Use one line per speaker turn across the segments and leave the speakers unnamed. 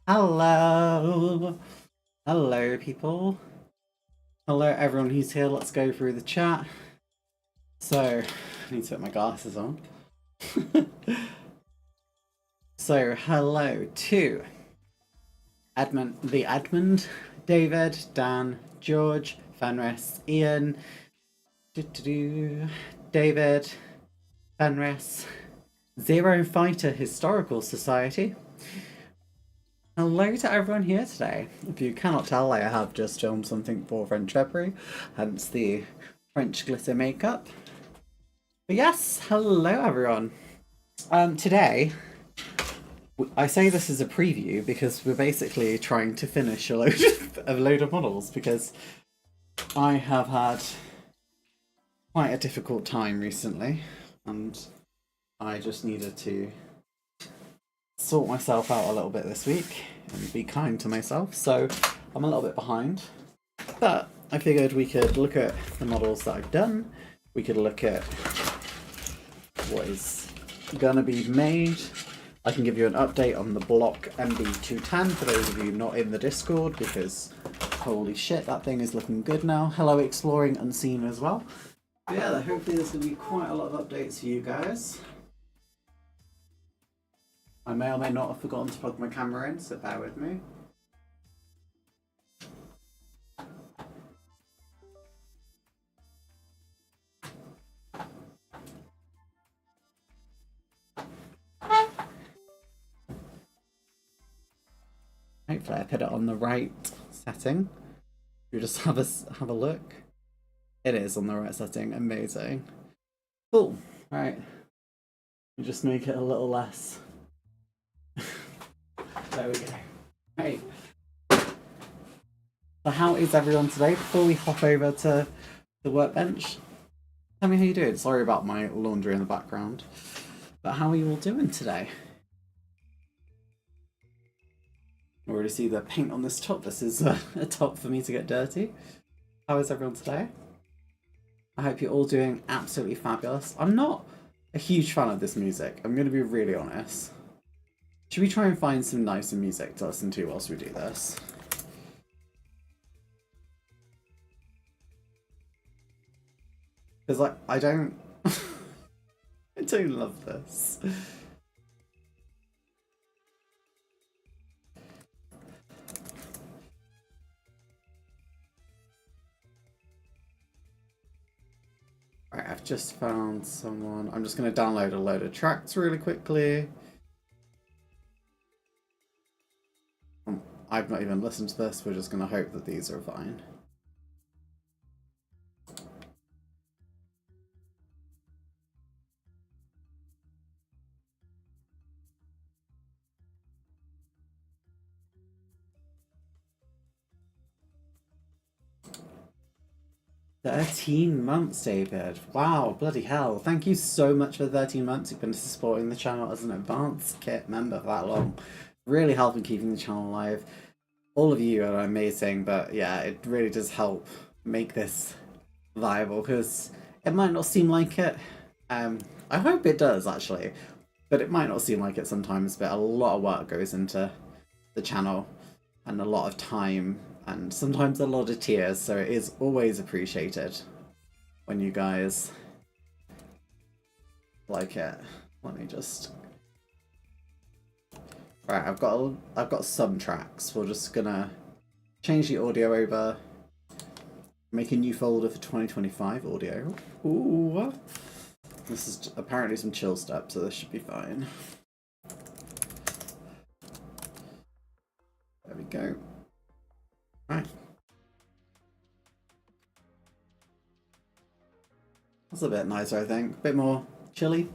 Hello! Hello, people. Hello, everyone who's here. Let's go through the chat. So, I need to put my glasses on. So, hello to Edmund, David, Dan, George, Fenris, Ian, David, Fenris, Zero Fighter Historical Society. Hello to everyone here today. If you cannot tell, I have just filmed something for French February, hence the French glitter makeup. But yes, hello everyone. Today, I say this is a preview because we're basically trying to finish a load of models because I have had quite a difficult time recently and I just needed to sort myself out a little bit this week and be kind to myself, so I'm a little bit behind, but I figured we could look at the models that I've done, we could look at what is gonna be made. I can give you an update on the block MB210 for those of you not in the Discord, because holy shit, that thing is looking good now. Hello Exploring Unseen as well. But yeah, hopefully there's gonna be quite a lot of updates for you guys. I may or may not have forgotten to plug my camera in, so bear with me. Hopefully I put it on the right setting. You just have a look. It is on the right setting, amazing. Cool, right. You just make it a little less. There we go. Right. So how is everyone today? Before we hop over to the workbench, tell me how you're doing. Sorry about my laundry in the background. But how are you all doing today? I already see the paint on this top. This is a top for me to get dirty. How is everyone today? I hope you're all doing absolutely fabulous. I'm not a huge fan of this music. I'm going to be really honest. Should we try and find some nicer music to listen to whilst we do this? Because like, I don't... I don't love this. Right, I've just found someone. I'm just going to download a load of tracks really quickly. I've not even listened to this, we're just going to hope that these are fine. "13 months, David. Wow, bloody hell. Thank you so much for 13 months. You've been supporting the channel as an advanced kit member for that long. Really helping keeping the channel alive. All of you are amazing, but yeah, it really does help make this viable because it might not seem like it. I hope it does actually, but it might not seem like it sometimes, but a lot of work goes into the channel and a lot of time and sometimes a lot of tears, so it is always appreciated when you guys like it. Let me just... Right, I've got some tracks. We're just gonna change the audio over, make a new folder for 2025 audio. Ooh, this is apparently some chill step, so this should be fine. There we go. Right. That's a bit nicer, I think. A bit more chilly.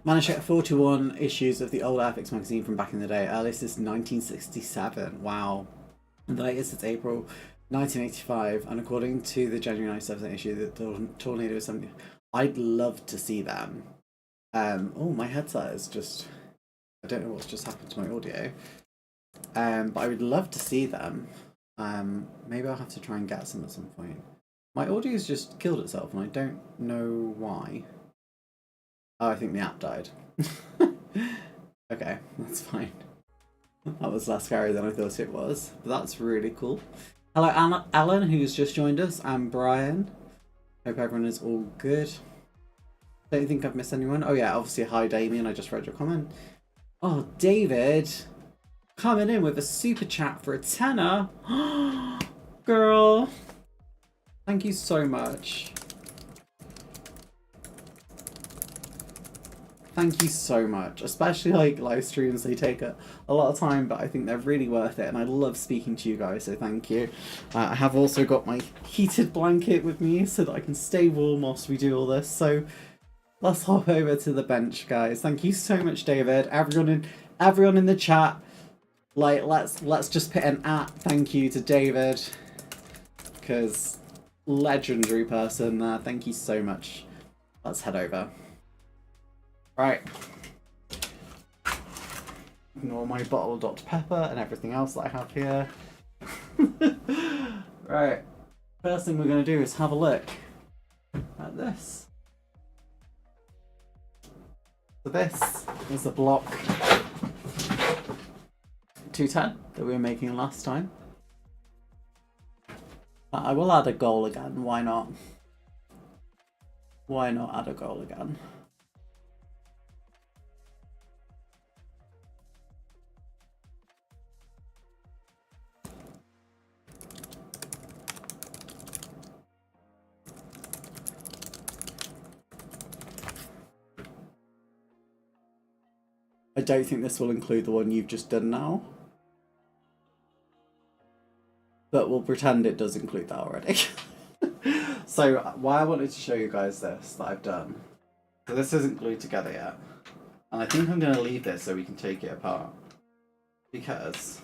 Managed to get 41 issues of the old Airfix magazine from back in the day. Earliest is 1967. Wow. And the latest is April 1985. And according to the January 97 issue, the Tornado is something. I'd love to see them. Oh, my headset is just... I don't know what's just happened to my audio. But I would love to see them. Maybe I'll have to try and get some at some point. My audio's just killed itself and I don't know why. Oh, I think the app died. Okay, that's fine. That was less scary than I thought it was. But that's really cool. Hello, Alan, who's just joined us, and Brian. Hope everyone is all good. Don't think I've missed anyone. Oh yeah, obviously, hi Damien, I just read your comment. Oh, David, coming in with a super chat for a tenner. Girl, thank you so much. Thank you so much. Especially like live streams, they take a lot of time, but I think they're really worth it, and I love speaking to you guys, so thank you. I have also got my heated blanket with me so that I can stay warm whilst we do all this, so let's hop over to the bench, guys. Thank you so much, David. Everyone in the chat, like, let's just put an thank you to David, because legendary person there. Thank you so much. Let's head over. Right. Ignore my bottle of Dr. Pepper and everything else that I have here. Right. First thing we're going to do is have a look at this. So this is the block 210 that we were making last time. I will add a goal again, why not? Why not add a goal again? I don't think this will include the one you've just done now. But we'll pretend it does include that already. So why I wanted to show you guys this that I've done. So this isn't glued together yet. And I think I'm going to leave this so we can take it apart. Because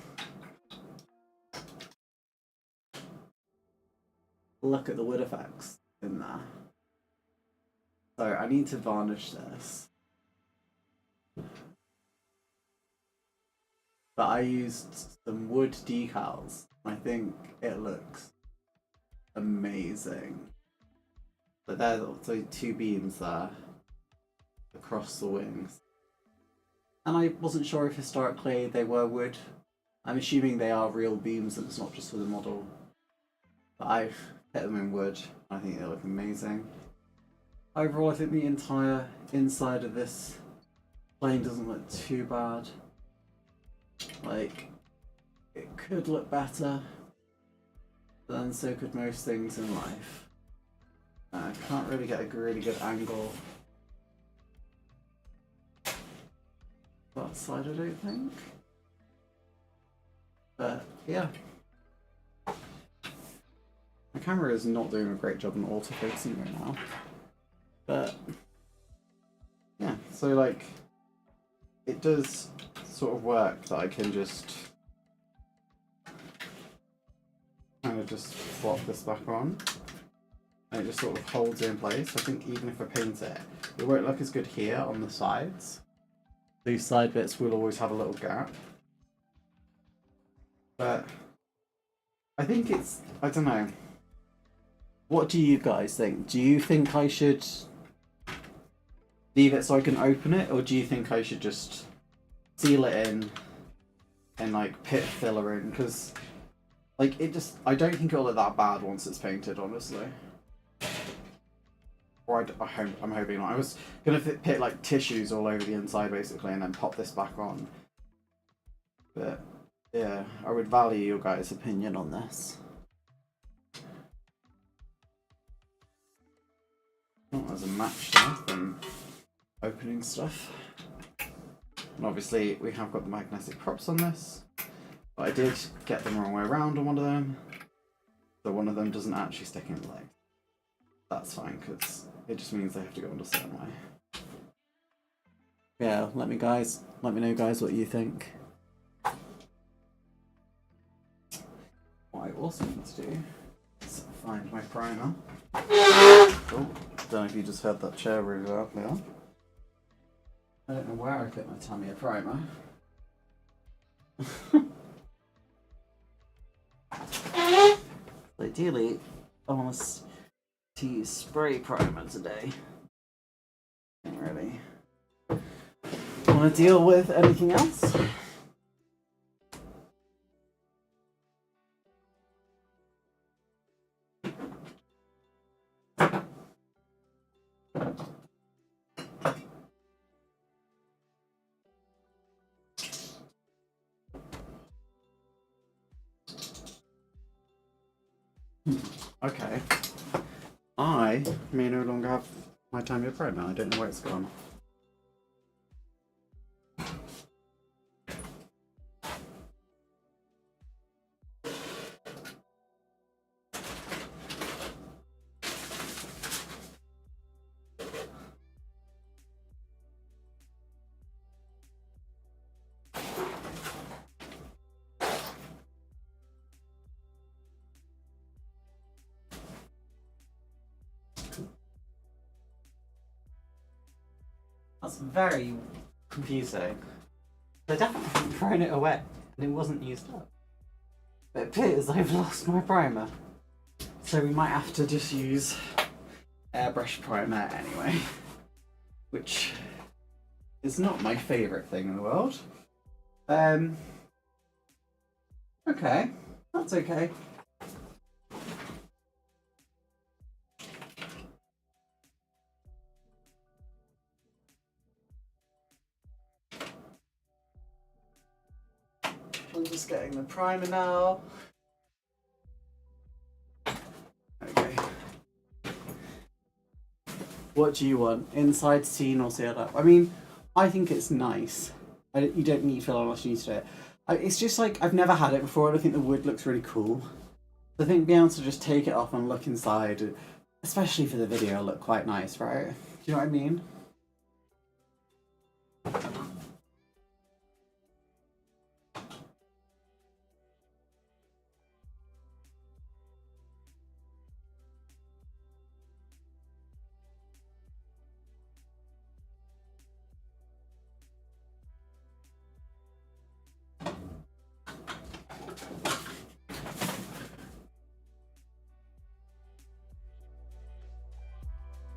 look at the wood effects in there. So I need to varnish this. But I used some wood decals. I think it looks amazing. But there's also two beams there across the wings. And I wasn't sure if historically they were wood. I'm assuming they are real beams and it's not just for the model. But I've put them in wood. I think they look amazing. Overall, I think the entire inside of this plane doesn't look too bad. Like, it could look better, but then so could most things in life. I can't really get a really good angle that side, I don't think. But yeah, my camera is not doing a great job in autofocusing right now. But yeah, so like it does sort of work that I can just kind of just swap this back on. And it just sort of holds it in place. I think even if I paint it, it won't look as good here on the sides. These side bits will always have a little gap. But I think it's, I don't know. What do you guys think? Do you think I should leave it so I can open it? Or do you think I should just seal it in and like put filler in? Because like it just, I don't think it'll look that bad once it's painted, honestly. Or I'm hoping not. I was gonna put like tissues all over the inside basically and then pop this back on. But yeah, I would value your guys' opinion on this. Oh, there's a match there from opening stuff. And obviously we have got the magnetic props on this. But I did get them the wrong way around on one of them. So one of them doesn't actually stick in the leg. That's fine, because it just means they have to go on a certain way. Yeah, let me know guys what you think. What I also need to do is find my primer. Oh, don't know if you just heard that chair really loudly on. I don't know where I put my Tamiya primer. Ideally, I want to use spray primer today. Don't really want to deal with anything else. Okay. I may no longer have my Time Pro now. I don't know where it's gone. That's very confusing. I definitely haven't thrown it away and it wasn't used up. But it appears I've lost my primer. So we might have to just use airbrush primer anyway. Which is not my favourite thing in the world. Okay, that's okay. I'm just getting the primer now. Okay. What do you want? Inside scene or sealed up? I mean, I think it's nice. You don't need to feel unless you need to do it. It's just like, I've never had it before and I think the wood looks really cool. So I think being able to just take it off and look inside, especially for the video, look quite nice, right? Do you know what I mean?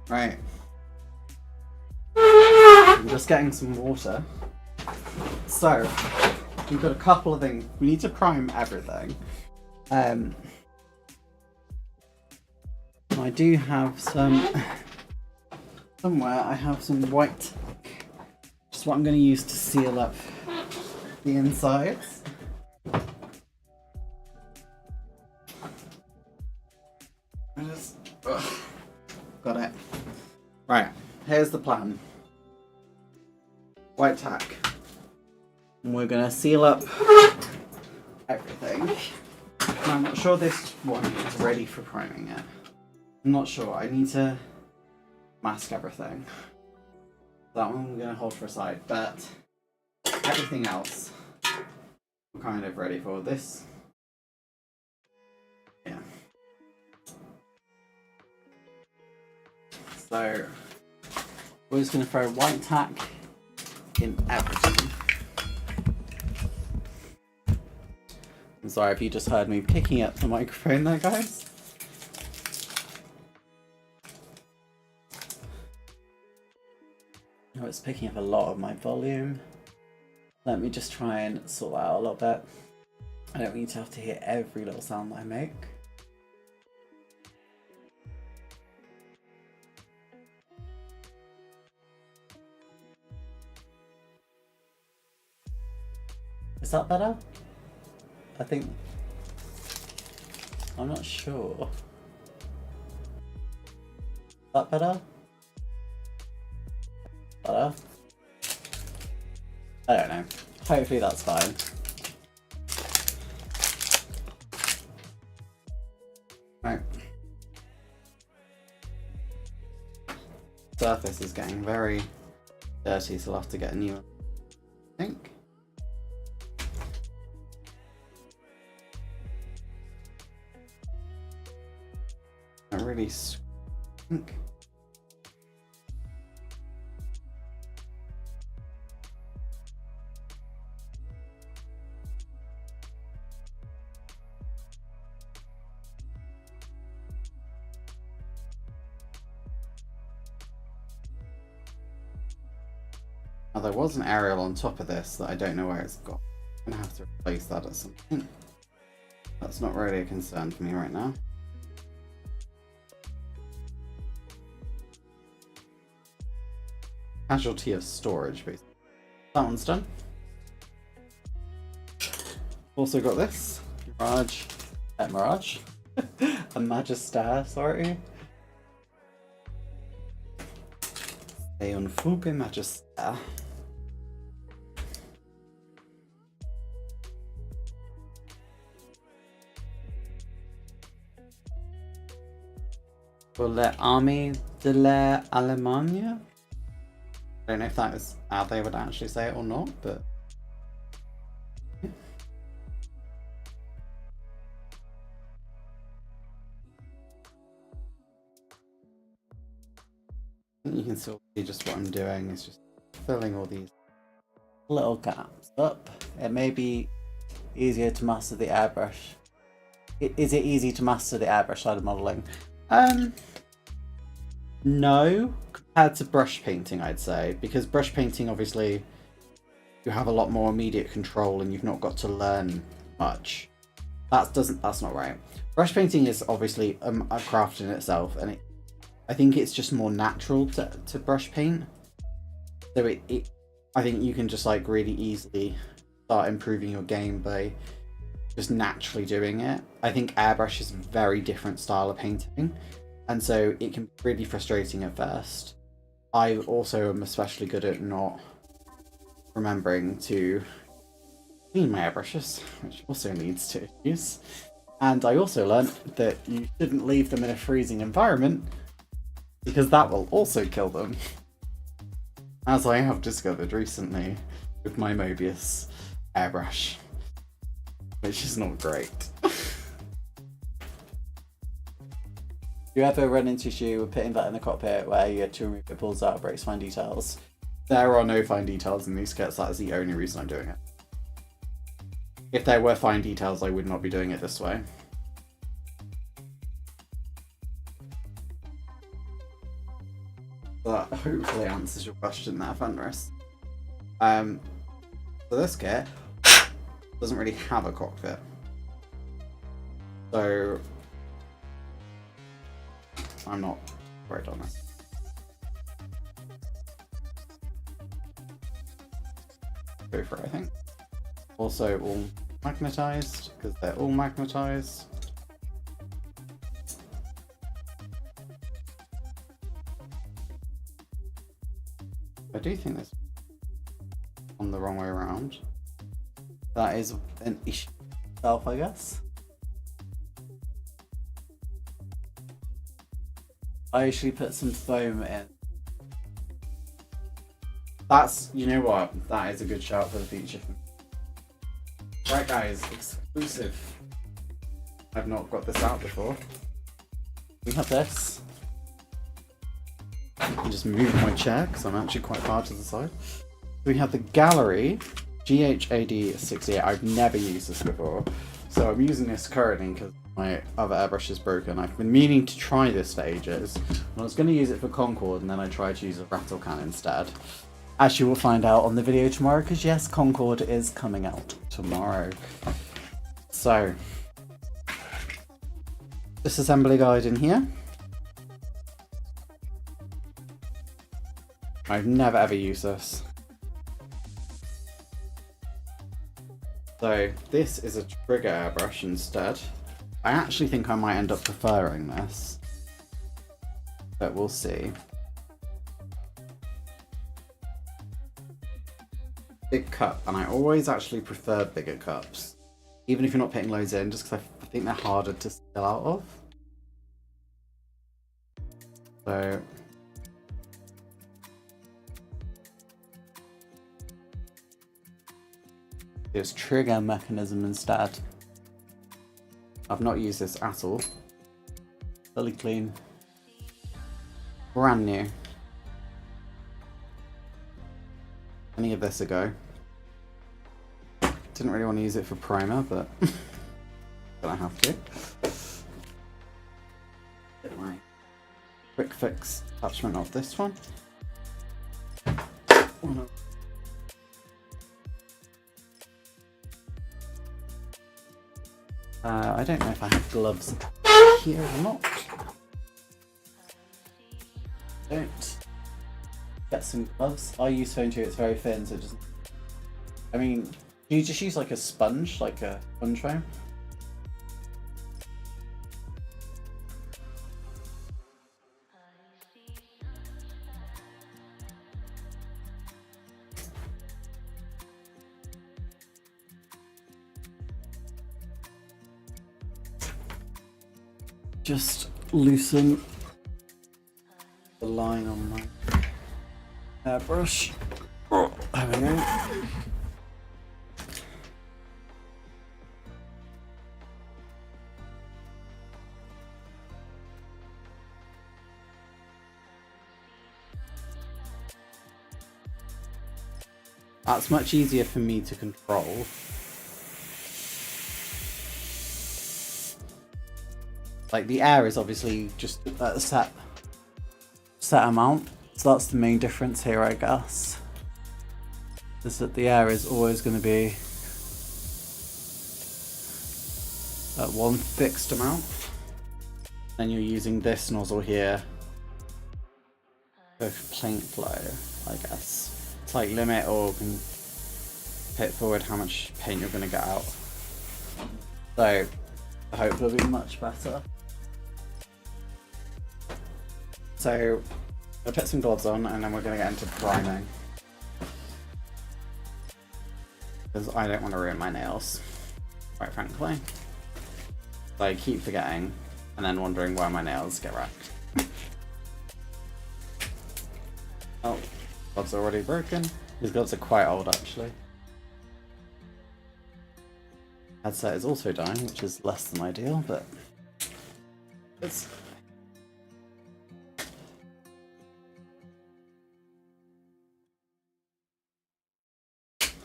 Right. I'm just getting some water. So, we've got a couple of things. We need to prime everything. I do have somewhere I have some white, just what I'm going to use to seal up the insides. Got it. Right, here's the plan. White tack. And we're going to seal up everything. And I'm not sure this one is ready for priming yet. I'm not sure. I need to mask everything. That one we're going to hold for a side, but everything else I'm kind of ready for. This, yeah. So we're just going to throw white tack in everything. I'm sorry if you just heard me picking up the microphone there, guys. Oh, it's picking up a lot of my volume. Let me just try and sort that out a little bit. I don't need to have to hear every little sound that I make. Is that better? I think... I'm not sure. Is that better? Better? I don't know. Hopefully that's fine. Right. Surface is getting very dirty, so I'll have to get a new one, I think. I really stink. Now there was an aerial on top of this that I don't know where it's gone. I'm gonna have to replace that at some point. That's not really a concern for me right now. casualty of storage, basically. That one's done. Also got this Mirage, a Magister, sorry. È un Fugge Magister. For le Armée de l'Allemagne. I don't know if that is how they would actually say it or not, but you can still see just what I'm doing is just filling all these little gaps up. It may be easier to master the airbrush. Is it easy to master the airbrush side of modelling? No, compared to brush painting, I'd say, because brush painting, obviously, you have a lot more immediate control and you've not got to learn much. That's not right. Brush painting is obviously a craft in itself, and I think it's just more natural to brush paint. So I think you can just like really easily start improving your game by just naturally doing it. I think airbrush is a very different style of painting, and so it can be really frustrating at first. I also am especially good at not remembering to clean my airbrushes, which also needs to use. And I also learned that you shouldn't leave them in a freezing environment because that will also kill them. As I have discovered recently with my Mobius airbrush, which is not great. You ever run into issue with putting that in the cockpit where you had to remove it, pulls out, breaks fine details? There are no fine details in these kits, that is the only reason I'm doing it. If there were fine details, I would not be doing it this way. That hopefully answers your question there, Fenris. So this kit doesn't really have a cockpit. So I'm not worried on it. Go for it, I think. Also all magnetized, because they're all magnetized. I do think this on the wrong way around. That is an issue itself, I guess. I usually put some foam in. That's, you know what, that is a good shout for the future. Right guys, exclusive. I've not got this out before. We have this. I can just move my chair because I'm actually quite far to the side. We have the Gallery GHAD68. I've never used this before, so I'm using this currently because my other airbrush is broken. I've been meaning to try this for ages. I was going to use it for Concord, and then I tried to use a rattle can instead. As you will find out on the video tomorrow, because yes, Concord is coming out tomorrow. So, this assembly guide in here. I've never ever used this. So this is a trigger airbrush instead. I actually think I might end up preferring this, but we'll see. Big cup, and I always actually prefer bigger cups, even if you're not putting loads in, just because I think they're harder to spill out of. So it's trigger mechanism instead. I've not used this at all. Fully clean. Brand new. Any of this ago. Didn't really want to use it for primer, but gonna have to. Get my quick fix attachment of this one. I don't know if I have gloves here or not. Don't. get some gloves. I use phone too, it's very thin, so it doesn't... I mean, you just use like a sponge, like a sponge foam? Just loosen the line on my airbrush. Oh, there we go. That's much easier for me to control. Like, the air is obviously just at a set amount, so that's the main difference here, I guess. Is that the air is always going to be at one fixed amount. Then you're using this nozzle here for paint flow, I guess. It's like limit or can hit forward how much paint you're going to get out. So I hope it'll be much better. So I'll put some gloves on and then we're going to get into priming. Because I don't want to ruin my nails, quite frankly. So I keep forgetting and then wondering why my nails get wrecked. Oh, gloves are already broken. These gloves are quite old actually. Headset is also dying, which is less than ideal, but it's...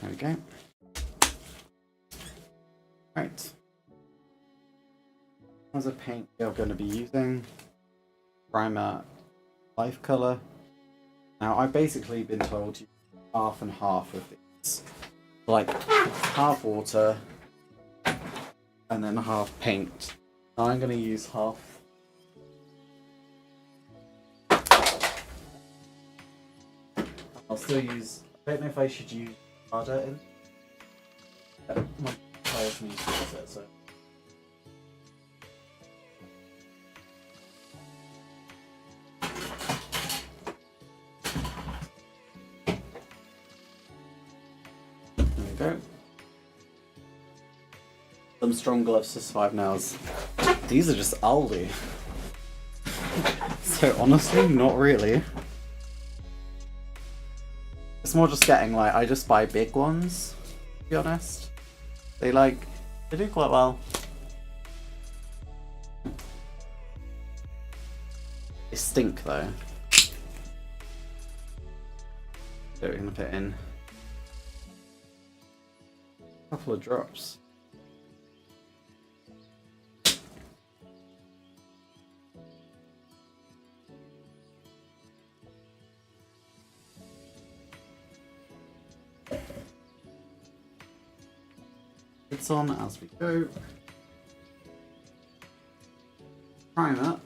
There we go. Right. As a paint you're going to be using, primer, life colour. Now I've basically been told to use half and half of these. Like half water and then half paint. Now I'm going to use half. I'll still use, I don't know if I should use harder in. My tires need to use it, so. There we go. Some strong gloves to survive nails. These are just Aldi. So honestly, not really. It's more just getting like, I just buy big ones, to be honest. They do quite well. They stink though. So we're gonna put in a couple of drops. It's on as we go. Primer.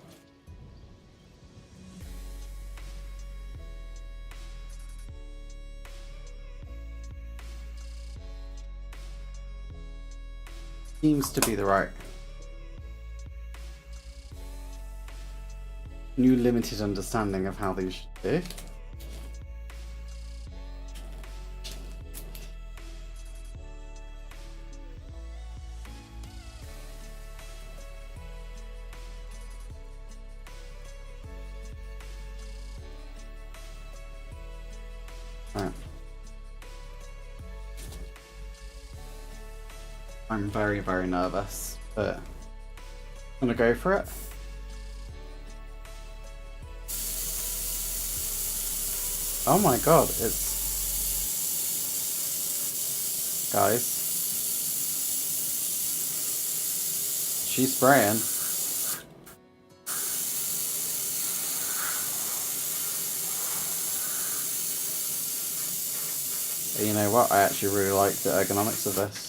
Seems to be the right. New limited understanding of how these should be. I'm very, very nervous, but I'm gonna go for it. Oh my god, it's... Guys. She's spraying. You know what? I actually really like the ergonomics of this.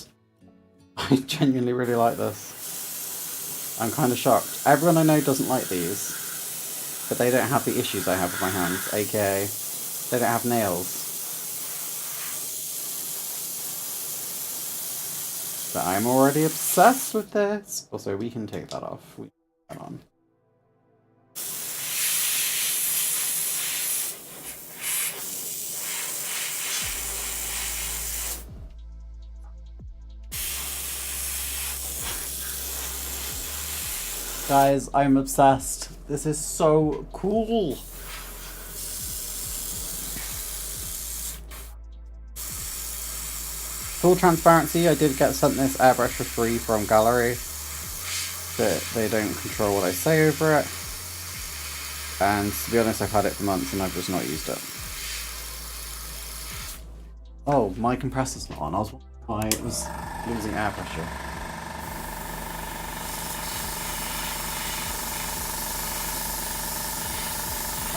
I genuinely really like this. I'm kind of shocked. Everyone I know doesn't like these, but they don't have the issues I have with my hands, aka They don't have nails. But I'm already obsessed with this. Also, we can take that off. We can put that on. Guys, I'm obsessed. This is so cool. Full transparency, I did get sent this airbrush for free from Gallery. But they don't control what I say over it. And to be honest, I've had it for months and I've just not used it. Oh, my compressor's not on. I was wondering why it was losing air pressure.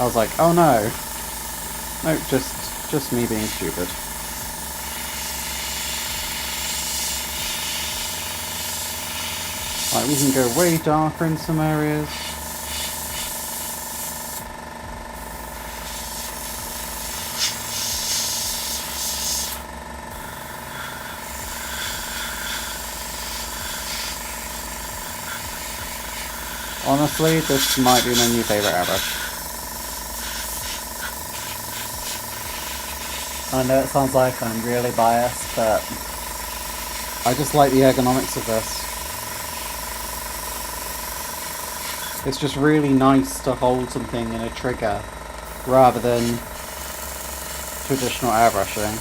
I was like, oh no. Nope, just me being stupid. Right, we can go way darker in some areas. Honestly, this might be my new favourite airbrush. I know it sounds like I'm really biased, but I just like the ergonomics of this. It's just really nice to hold something in a trigger rather than traditional airbrushing.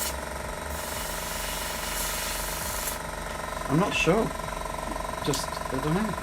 I'm not sure. Just, I don't know.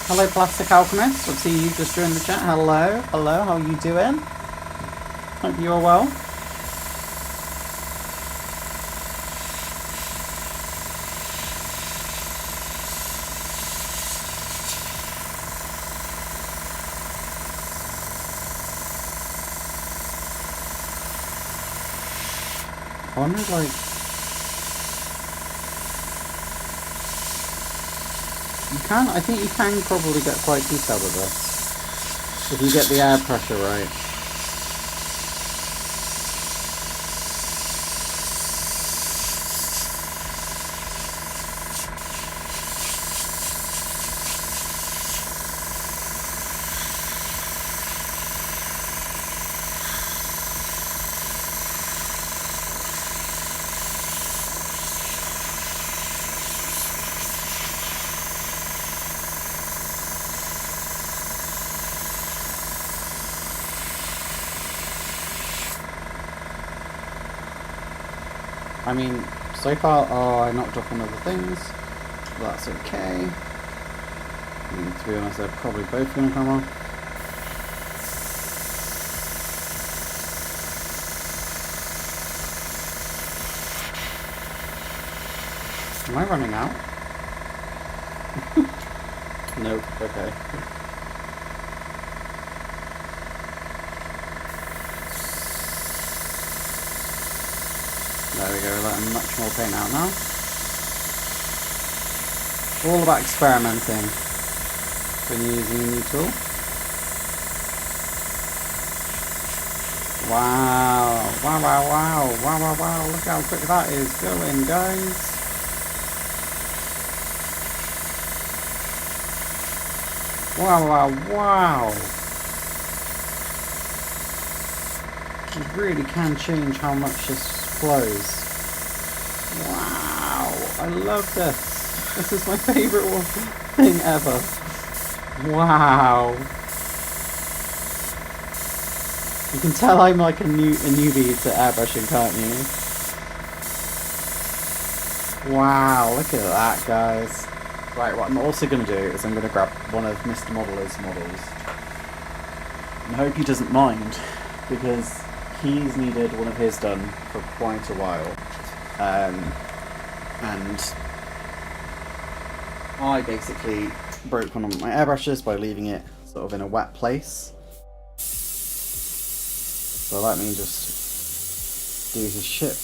Hello, Plastic Alchemist. I see you just joined the chat. Hello, hello, how are you doing? Hope you are well. I wonder, like, I think you can probably get quite detailed with this. If you get the air pressure right. I mean, so far, oh, I knocked off one of the things. That's okay. I mean, to be honest, they're probably both going to come off. Am I running out? Nope, okay. There we go, letting much more paint out now. All about experimenting when you're using a new tool. Wow, wow, wow, wow, wow, wow, wow, look how quick that is going, guys. Wow, wow, wow. You really can change how much this flows. Wow, I love this. This is my favourite thing ever. Wow. You can tell I'm like a newbie to airbrushing, can't you? Wow, look at that, guys. Right, what I'm also going to do is I'm going to grab one of Mr. Modeler's models. And I hope he doesn't mind, because he's needed one of his done for quite a while. And I basically broke one of my airbrushes by leaving it sort of in a wet place. So let me just do his ship.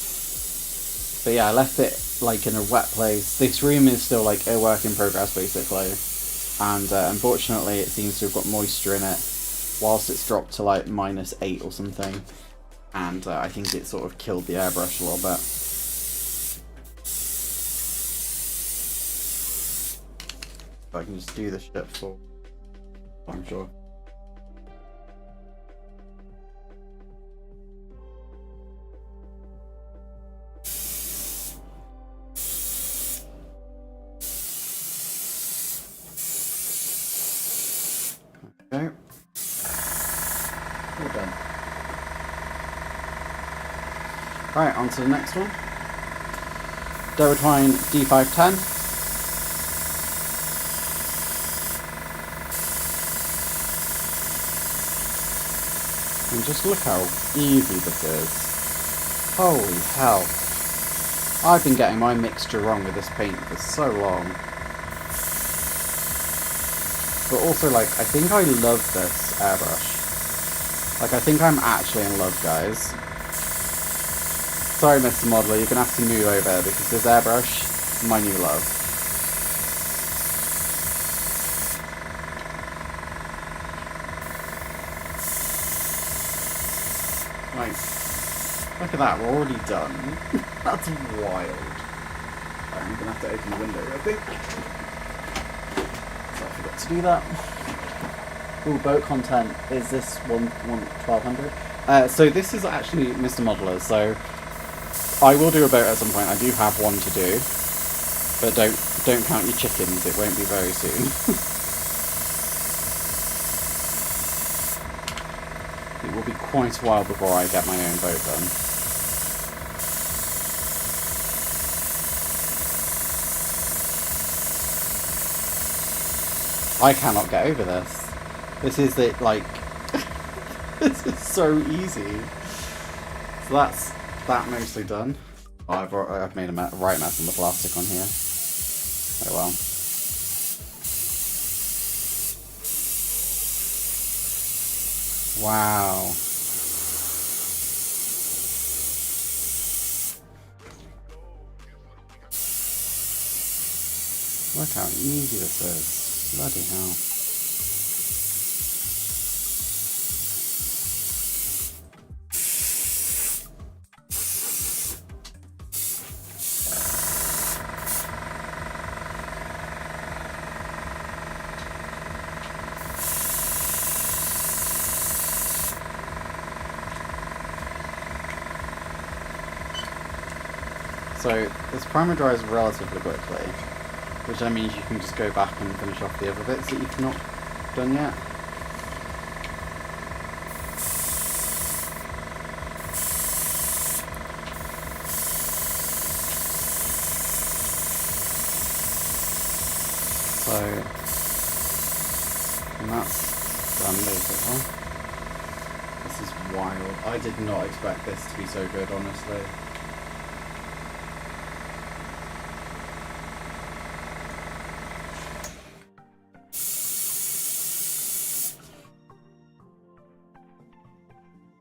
But yeah, I left it like in a wet place. This room is still like a work in progress basically. And unfortunately it seems to have got moisture in it whilst it's dropped to like -8 or something. And I think it sort of killed the airbrush a little bit. If I can just do this ship for, I'm sure. Okay. All done. Right, on to the next one. Double twine D510. And just look how easy this is. Holy hell. I've been getting my mixture wrong with this paint for so long. But also, like, I think I love this airbrush. Like, I think I'm actually in love, guys. Sorry, Mr. Modeler, you're gonna have to move over because this airbrush, my new love. Like, look at that, we're already done. That's wild. Right, I'm gonna have to open the window real quick. So I forgot to do that. Ooh, boat content. Is this 1200? So this is actually Mr. Modeler, so I will do a boat at some point. I do have one to do. But don't count your chickens, it won't be very soon. It will be quite a while before I get my own boat done. I cannot get over this. This is it, like, this is so easy. So that's that mostly done. Oh, I've made a right mess on the plastic on here. Oh well. Wow. Look how easy this is. Bloody hell. So this primer dries relatively quickly, which then means you can just go back and finish off the other bits that you've not done yet. So, and that's done basically. This is wild. I did not expect this to be so good, honestly.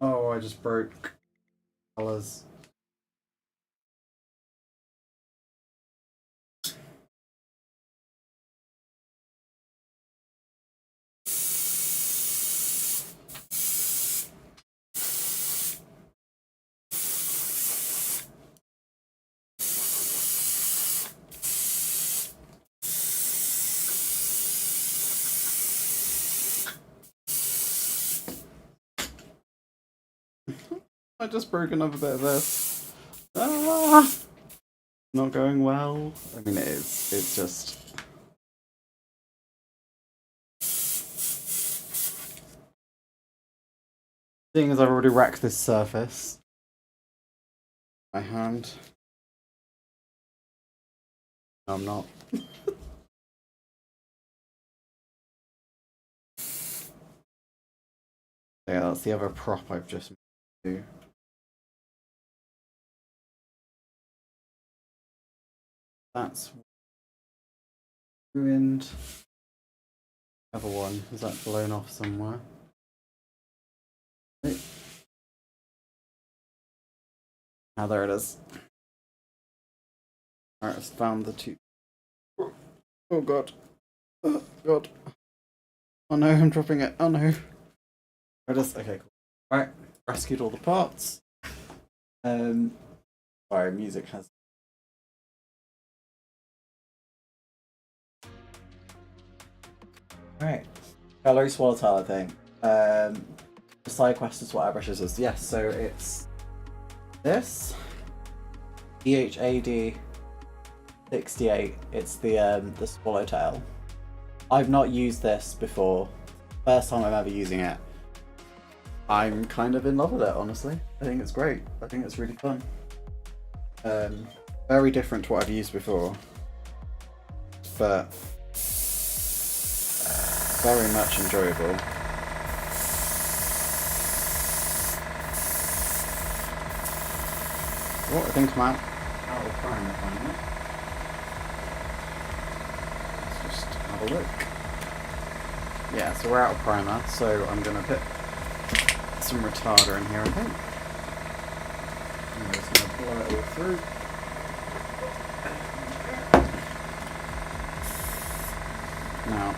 Oh, I just broke colours. I just broke another bit of this. Ah! Not going well. I mean, it is. It's just... Seeing as I've already wrecked this surface. My hand. No, I'm not. Yeah, that's the other prop I've just made. That's ruined. Other one, is that blown off somewhere? Ah, there it is. Alright, I've found the two. Oh god. Oh god. Oh no, I'm dropping it. Oh no. There it is. Okay, cool. Alright, rescued all the parts. Sorry, music has. Alright. Calorie swallowtail, I think. The side quest is what airbrushes is. Yes, so it's this. EHAD 68. It's the swallowtail. I've not used this before. First time I'm ever using it. I'm kind of in love with it, honestly. I think it's great. I think it's really fun. Very different to what I've used before, but very much enjoyable. Oh, I think I'm out of primer finally. Let's just have a look. Yeah, so we're out of primer, so I'm going to put some retarder in here, I think. I'm just going to blow it all through. Now,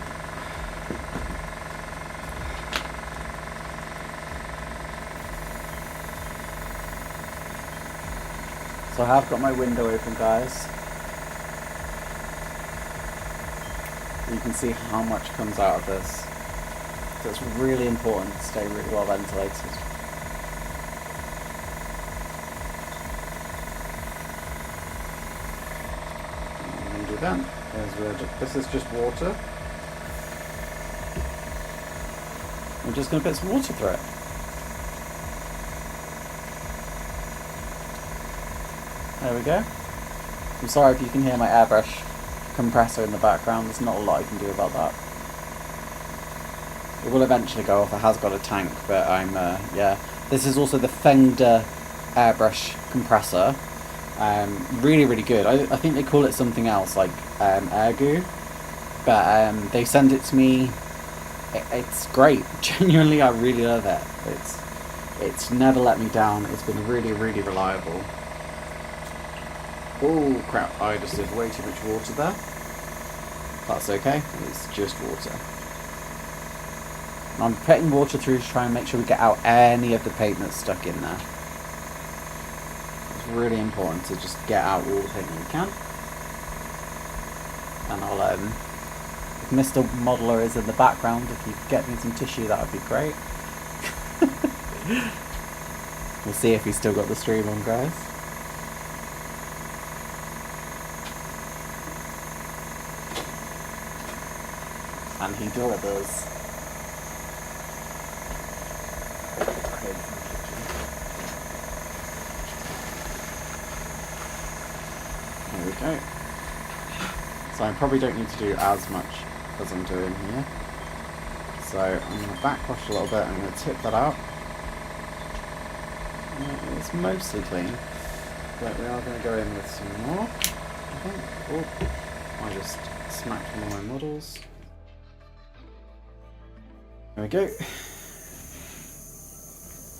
so I have got my window open, guys. You can see how much comes out of this. So it's really important to stay really well ventilated. And do that. This is just water. I'm just going to put some water through it. There we go. I'm sorry if you can hear my airbrush compressor in the background. There's not a lot I can do about that. It will eventually go off. It has got a tank, but yeah. This is also the Fender airbrush compressor. Really, really good. I think they call it something else, like air goo. But they sent it to me. It's great. Genuinely, I really love it. It's never let me down. It's been really, really reliable. Oh crap, I just did way too much water there. That's okay, it's just water. And I'm putting water through to try and make sure we get out any of the paint that's stuck in there. It's really important to just get out all the paint that we can. And I'll, if Mr. Modeler is in the background, if you could get me some tissue, that would be great. We'll see if he's still got the stream on, guys. And he delivers. There we go. So I probably don't need to do as much as I'm doing here. So I'm going to backwash a little bit, I'm going to tip that out. It's mostly clean, but we are going to go in with some more, I think. Oh, I just smacked one of my models. There we go.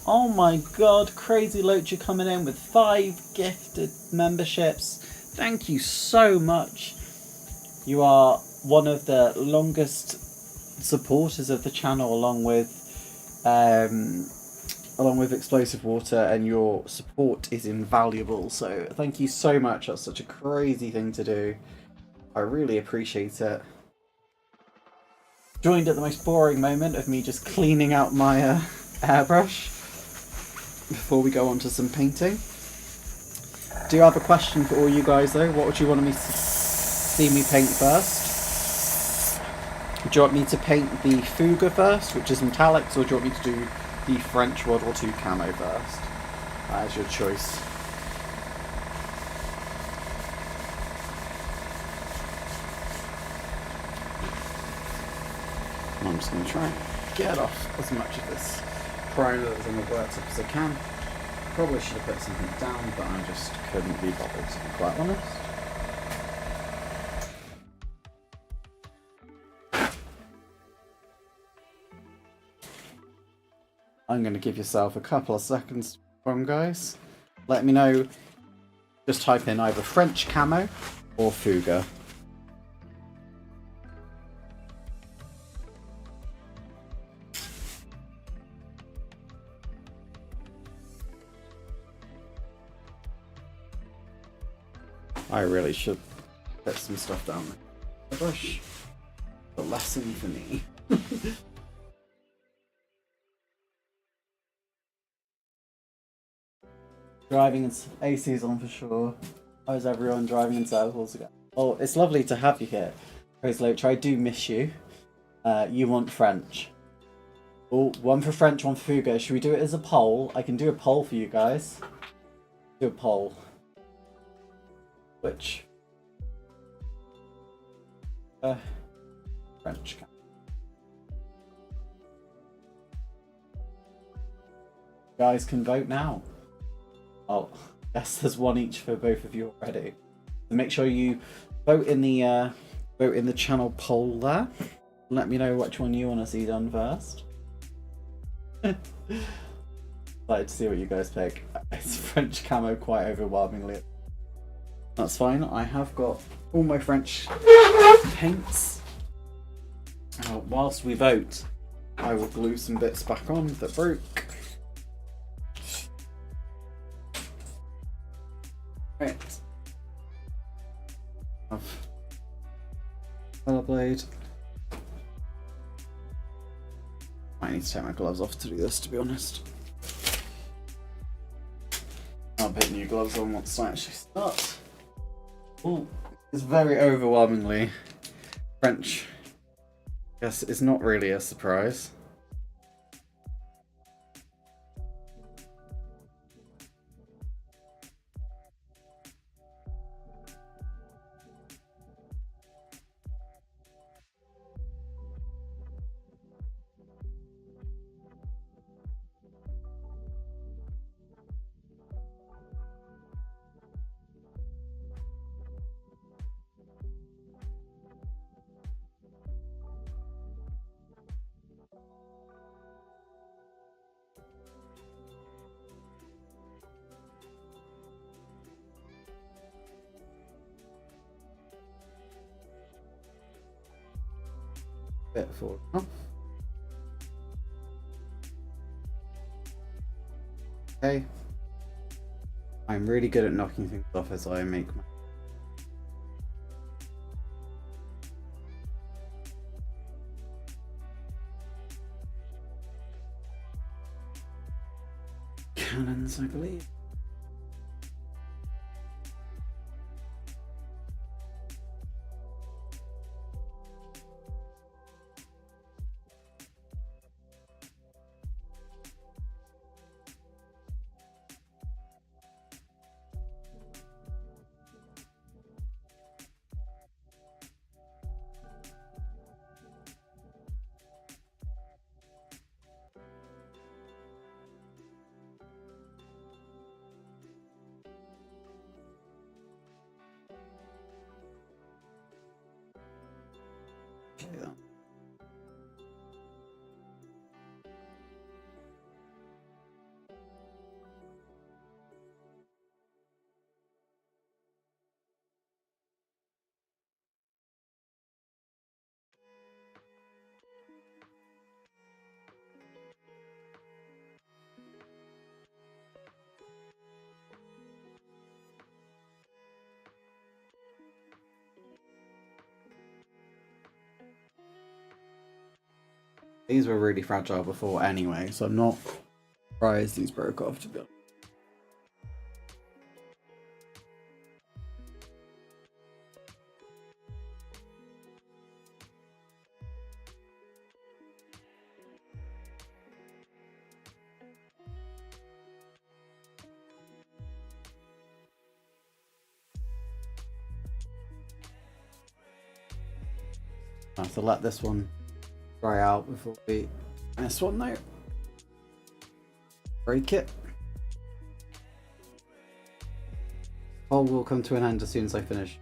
Oh my god, Crazy Loacher coming in with 5 gifted memberships. Thank you so much. You are one of the longest supporters of the channel, along with Explosive Water, and your support is invaluable. So thank you so much. That's such a crazy thing to do. I really appreciate it. Joined at the most boring moment of me just cleaning out my airbrush before we go on to some painting. Do you have a question for all you guys though? What would you want me to see me paint first? Do you want me to paint the Fuga first, which is metallics, or do you want me to do the French World War II camo first? That is your choice. I'm just going to try and get off as much of this primers and the worktops I can. Probably should have put something down, but I just couldn't be bothered, to be quite honest. I'm going to give yourself a couple of seconds to run, guys. Let me know. Just type in either French camo or Fuga. I really should put some stuff down the bush. A lesson for me. Driving in AC's on for sure. How's everyone driving in circles again? Oh, it's lovely to have you here. Praise Loach, I do miss you. You want French. Oh, one for French, one for Fuga. Should we do it as a poll? I can do a poll for you guys. Do a poll. Which? French. Guys can vote now. Oh, yes, there's one each for both of you already. So make sure you vote in the channel poll there. Let me know which one you want to see done first. Excited to see what you guys pick. It's French camo quite overwhelmingly. That's fine. I have got all my French paints. Whilst we vote, I will glue some bits back on that broke. Right. Color blade. I need to take my gloves off to do this, to be honest. I'll put new gloves on once I actually start. Oh, it's very overwhelmingly French. Guess it's not really a surprise. Bit forward. Oh. Okay. I'm really good at knocking things off as I make my cannons, I believe. Yeah. These were really fragile before anyway, so I'm not surprised these broke off, to be honest. I have to let this one dry out before we this one though. break it. All will come to an end as soon as I finish.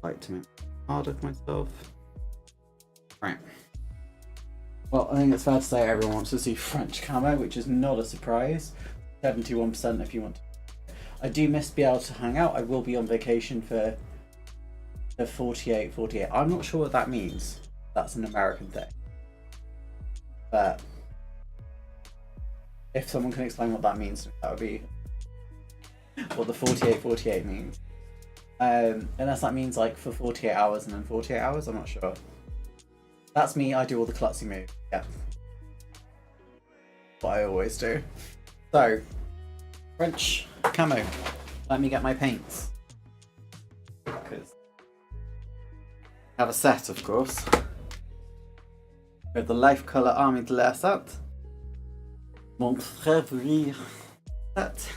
Like to make it harder for myself. Right. Well, I think it's fair to say everyone wants to see French camo, which is not a surprise. 71% if you want to. I do miss being able to hang out. I will be on vacation for the 48. I'm not sure what that means. That's an American thing. But if someone can explain what that means, that would be what the 48 means. Unless that means like for 48 hours and then 48 hours, I'm not sure. That's me, I do all the klutzy moves. Yeah. What I always do. So, French camo. Let me get my paints. Because I have a set, of course. With the Life Colour Army de l'air set. Mon Februrary set.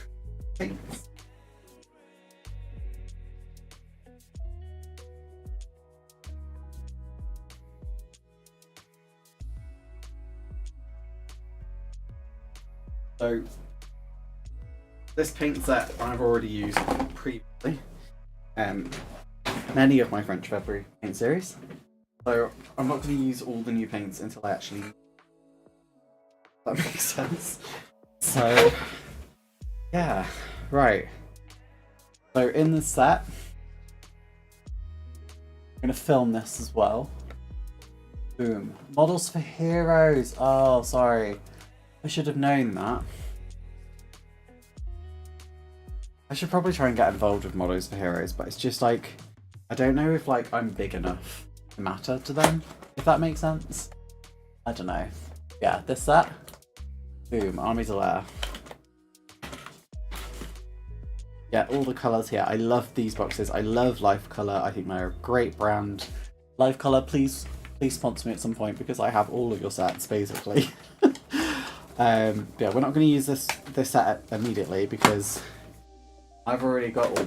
Paints. So, this paint set I've already used previously, many of my French Februrary paint series. So I'm not going to use all the new paints until I actually. That makes sense. So, yeah, right. So in the set, I'm going to film this as well. Boom. Models for heroes. Oh, sorry. I should have known that. I should probably try and get involved with models for heroes, but it's just like, I don't know if like I'm big enough to matter to them, if that makes sense. I don't know. Yeah, this set. Boom, Army de l'air. Yeah, all the colours here. I love these boxes. I love Life Colour. I think they're a great brand. Life Colour, please sponsor me at some point because I have all of your sets basically. Yeah, we're not going to use this set immediately because I've already got all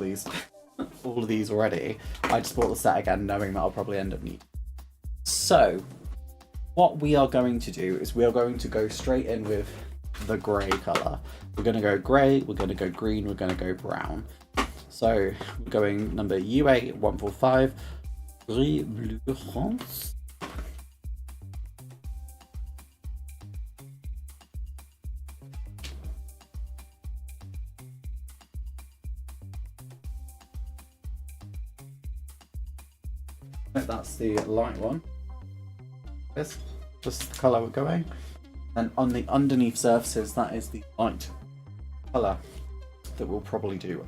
of these already. I just bought the set again knowing that I'll probably end up needing. So, what we are going to do is we are going to go straight in with the grey colour. We're going to go grey, we're going to go green, we're going to go brown. So, we're going number UA145, Gris Bleu Rance. That's the light one. This just the colour we're going. And on the underneath surfaces, that is the light colour that we'll probably do.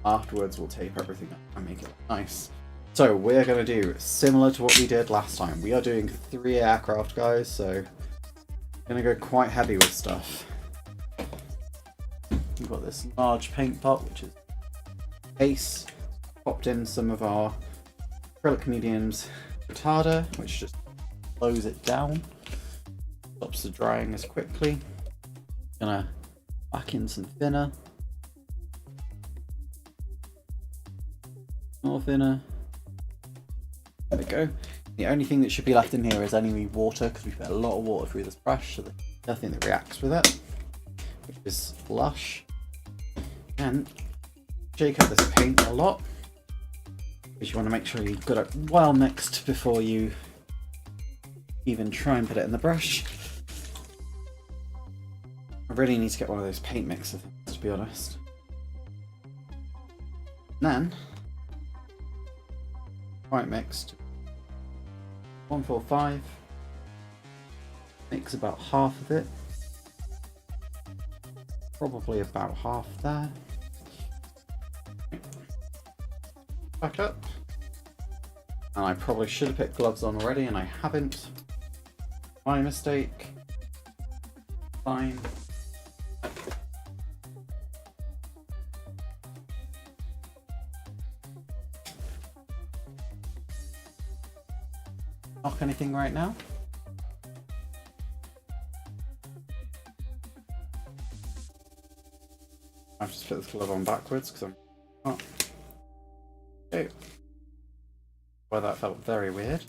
Afterwards, we'll tape everything up and make it look nice. So we're going to do similar to what we did last time. We are doing 3 aircraft, guys, so I'm going to go quite heavy with stuff. We've got this large paint pot, which is Ace. Popped in some of our acrylic mediums retarder, which just slows it down, stops the drying as quickly. Gonna whack in some thinner, more thinner. There we go. The only thing that should be left in here is any water because we put a lot of water through this brush, so there's nothing that reacts with it, which is lush. And shake up this paint a lot. You want to make sure you've got it well mixed before you even try and put it in the brush. I really need to get one of those paint mixer things, to be honest. And then, quite mixed. 145. Mix about half of it. Probably about half there. Back up. And I probably should have put gloves on already and I haven't. My mistake. Fine. Knock anything right now? I've just put this glove on backwards because I'm not. Okay. Well, that felt very weird.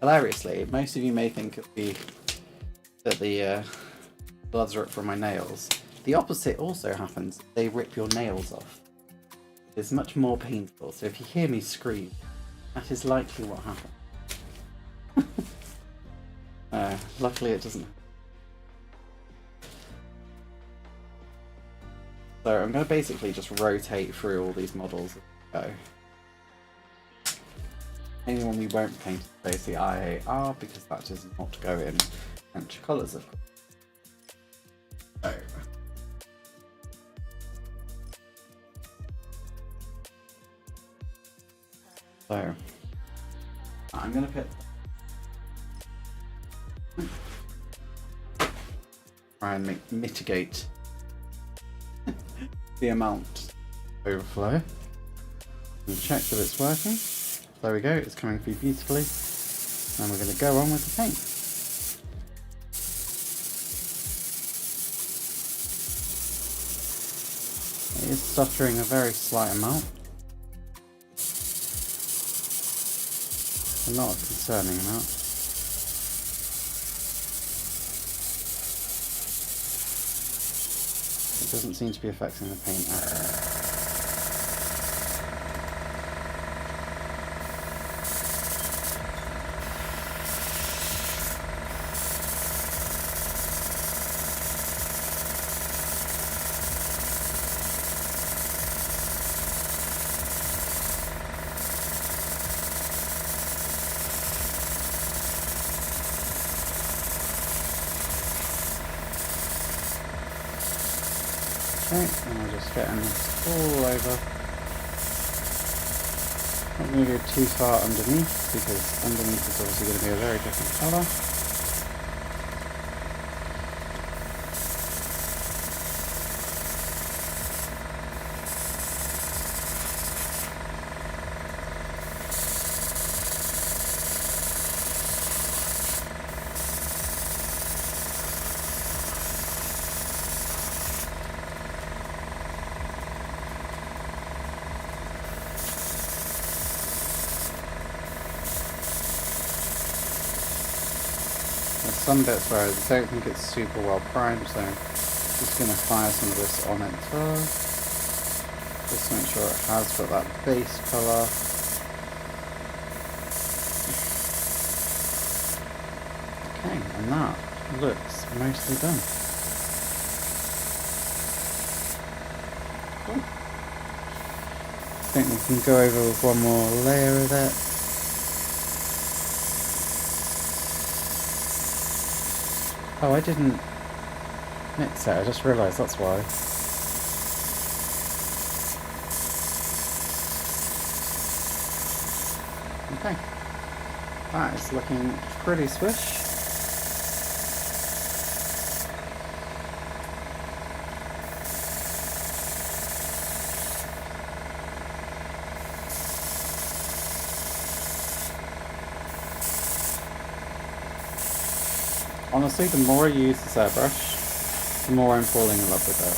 Hilariously, most of you may think that the gloves rip from my nails. The opposite also happens. They rip your nails off. It's much more painful, so if you hear me scream, that is likely what happened. Luckily it doesn't. So I'm going to basically just rotate through all these models as we go. Anyone we won't paint is basically IAR because that does not go in French colours, of course. So I'm going to put try and mitigate the amount of overflow and check that it's working. There we go, it's coming through beautifully, and we're going to go on with the paint. It is stuttering a very slight amount, but not a concerning amount. It doesn't seem to be affecting the paint at all. Okay, and we're just getting this all over. Not going to go too far underneath because underneath is obviously going to be a very different colour. There's some bits where I don't think it's super well primed, so I'm just going to fire some of this on it as well. Just to make sure it has got that base colour. Okay, and that looks mostly done. Cool. I think we can go over with one more layer of it. Oh, I didn't mix it, I just realised that's why. Okay, that is looking pretty swish. Honestly, the more I use this airbrush, the more I'm falling in love with it.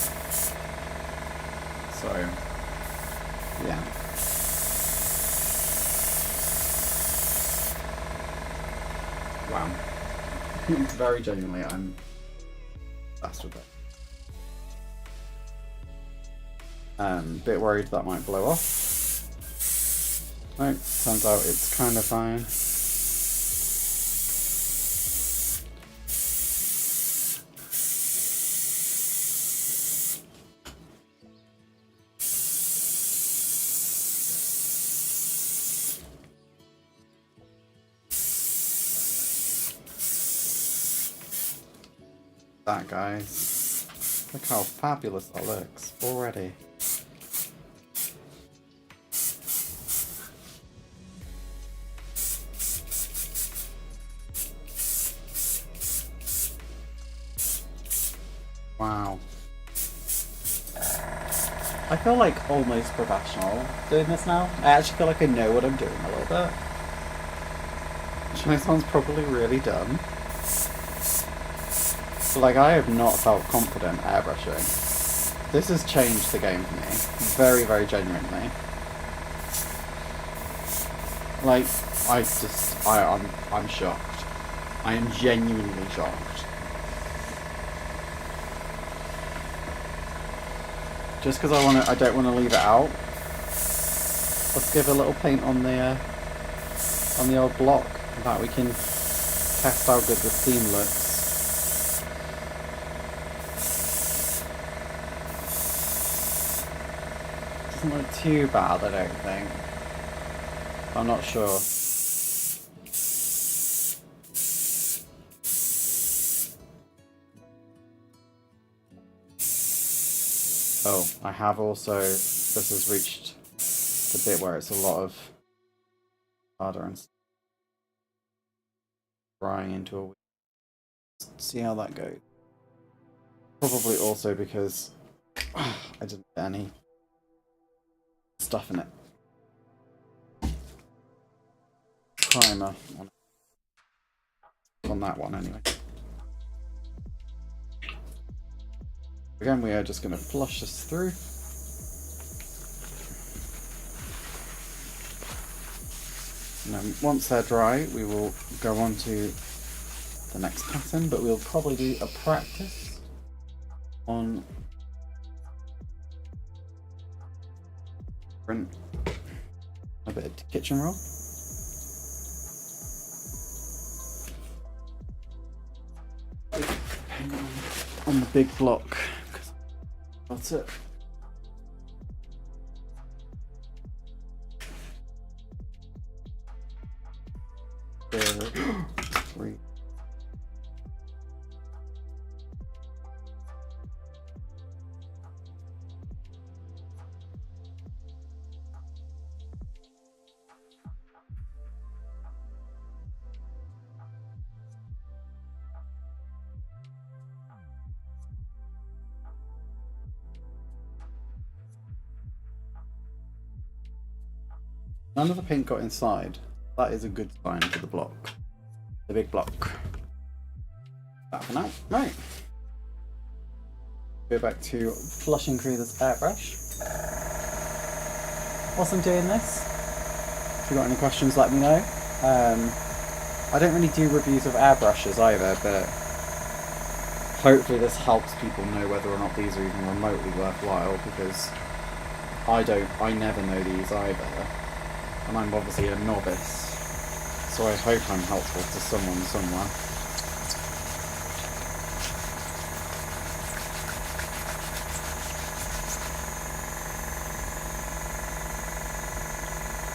So, yeah. Wow. Very genuinely, I'm obsessed with it. Bit worried that might blow off. No, turns out it's kind of fine. That, guys. Look how fabulous that looks already. Wow. I feel like almost professional doing this now. I actually feel like I know what I'm doing a little bit. Which sounds probably really dumb. So like, I have not felt confident airbrushing. This has changed the game for me. Very, very genuinely. Like, I'm shocked. I am genuinely shocked. Just because I don't want to leave it out. Let's give a little paint on the old block, that we can test how good the theme looks. Doesn't look too bad, I don't think. I'm not sure. Oh, I have also, this has reached the bit where it's a lot of harder and drying into a... See how that goes. Probably also because I didn't get any stuff in it. Primer on that one anyway. Again, we are just going to flush this through. And then once they're dry, we will go on to the next pattern, but we'll probably do a practice on a bit of kitchen roll. On the big block. That's it. Three. None of the paint got inside. That is a good sign for the block. The big block. That for now. Right. Go back to flushing through this airbrush. Whilst I'm doing this, if you've got any questions, let me know. I don't really do reviews of airbrushes either, but hopefully this helps people know whether or not these are even remotely worthwhile, because I never know these either. And I'm obviously a novice, so I hope I'm helpful to someone somewhere.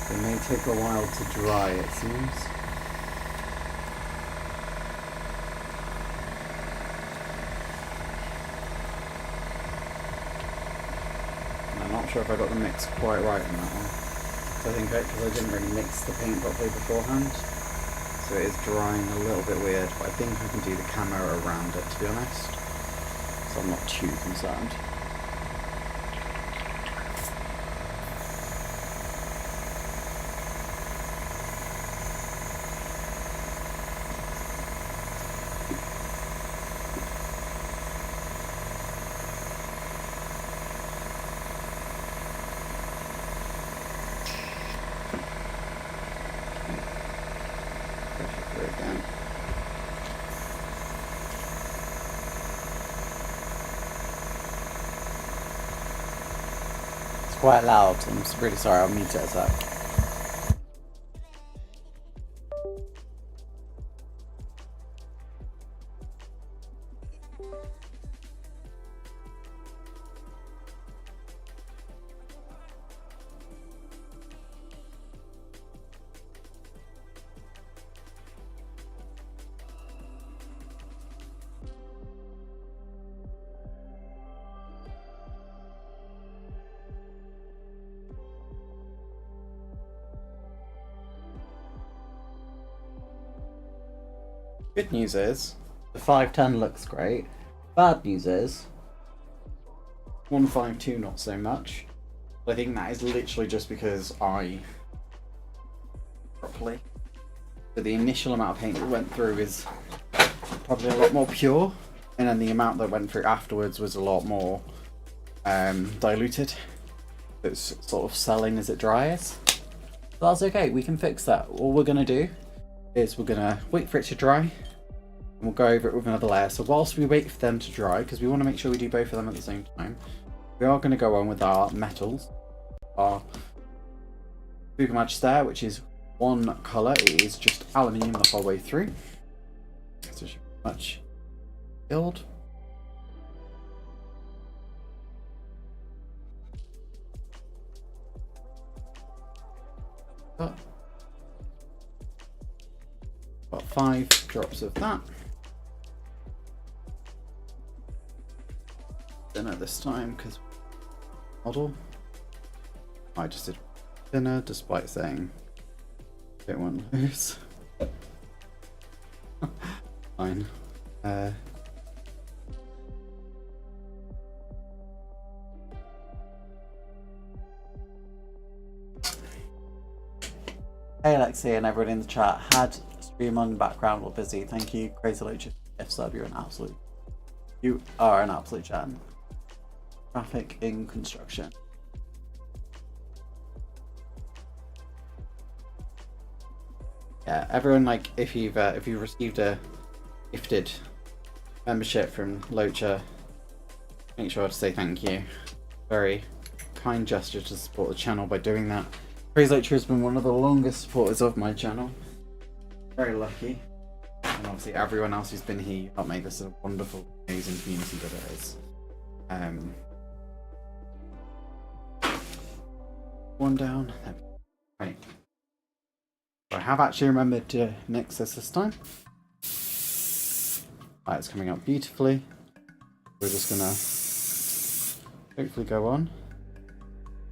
They may take a while to dry, it seems. And I'm not sure if I got the mix quite right on that one. I think because I didn't really mix the paint properly beforehand, so it is drying a little bit weird, but I think I can do the camera around it, to be honest, so I'm not too concerned. Again. It's quite loud, I'm really sorry, I'll mute it a sec. Good news is, the 510 looks great. Bad news is, 152 not so much. But I think that is literally just because I properly. But the initial amount of paint that went through is probably a lot more pure. and then the amount that went through afterwards was a lot more diluted. It's sort of selling as it dries. But that's okay, we can fix that. All we're gonna do is we're gonna wait for it to dry, and we'll go over it with another layer. So whilst we wait for them to dry, because we want to make sure we do both of them at the same time, we are going to go on with our metals. Our Fuga Match there, which is one colour. It is just aluminium the whole way through. So it should be much build. Got 5 drops of that. Thinner this time because model. I just did thinner despite saying I don't want loose. Fine. Hey Alexi and everyone in the chat, had stream on background or busy. Thank you, Crazy Loach. If sub, you are an absolute gem. Traffic in construction. Yeah, everyone, like, if you've received a gifted membership from Locha, make sure to say thank you. Very kind gesture to support the channel by doing that. Crazy Locha has been one of the longest supporters of my channel. Very lucky. And obviously everyone else who's been here, you helped make this a wonderful, amazing community that it is. One down. Right. I have actually remembered to mix this time. Right, it's coming out beautifully. We're just gonna hopefully go on.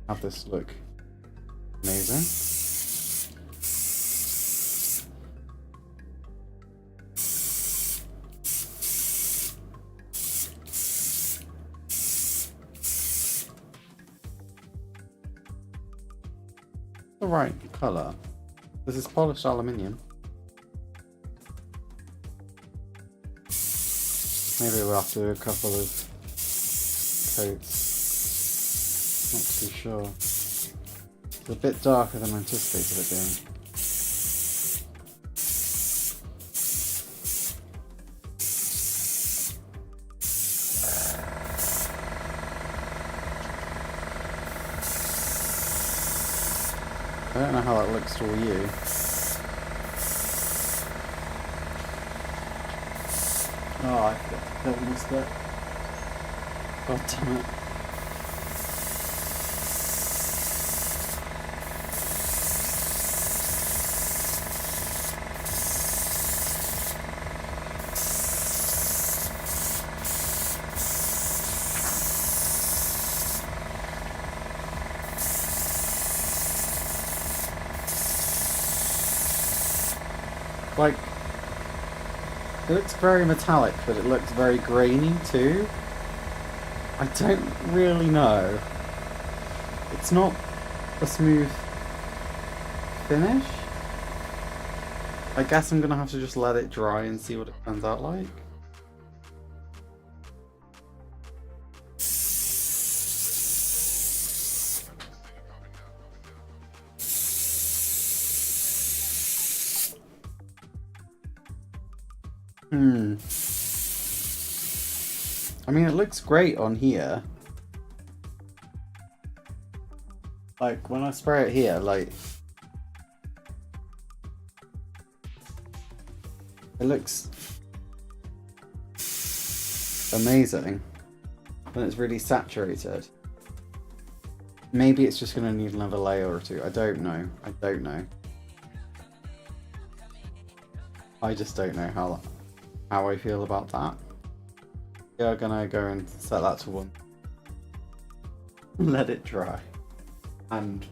Have this look amazing. The right colour. This is polished aluminium. Maybe we'll have to do a couple of coats. Not too sure. It's a bit darker than I anticipated it being. I don't know how that looks to all you. Oh, I forgot to film this bit. God damn it. Like, it looks very metallic, but it looks very grainy too. I don't really know. It's not a smooth finish. I guess I'm gonna have to just let it dry and see what it turns out like. I mean, it looks great on here. Like, when I spray it here, like, it looks amazing. And it's really saturated. Maybe it's just going to need another layer or two. I don't know. I don't know. I just don't know how I feel about that. We are gonna go and set that to 1. Let it dry. And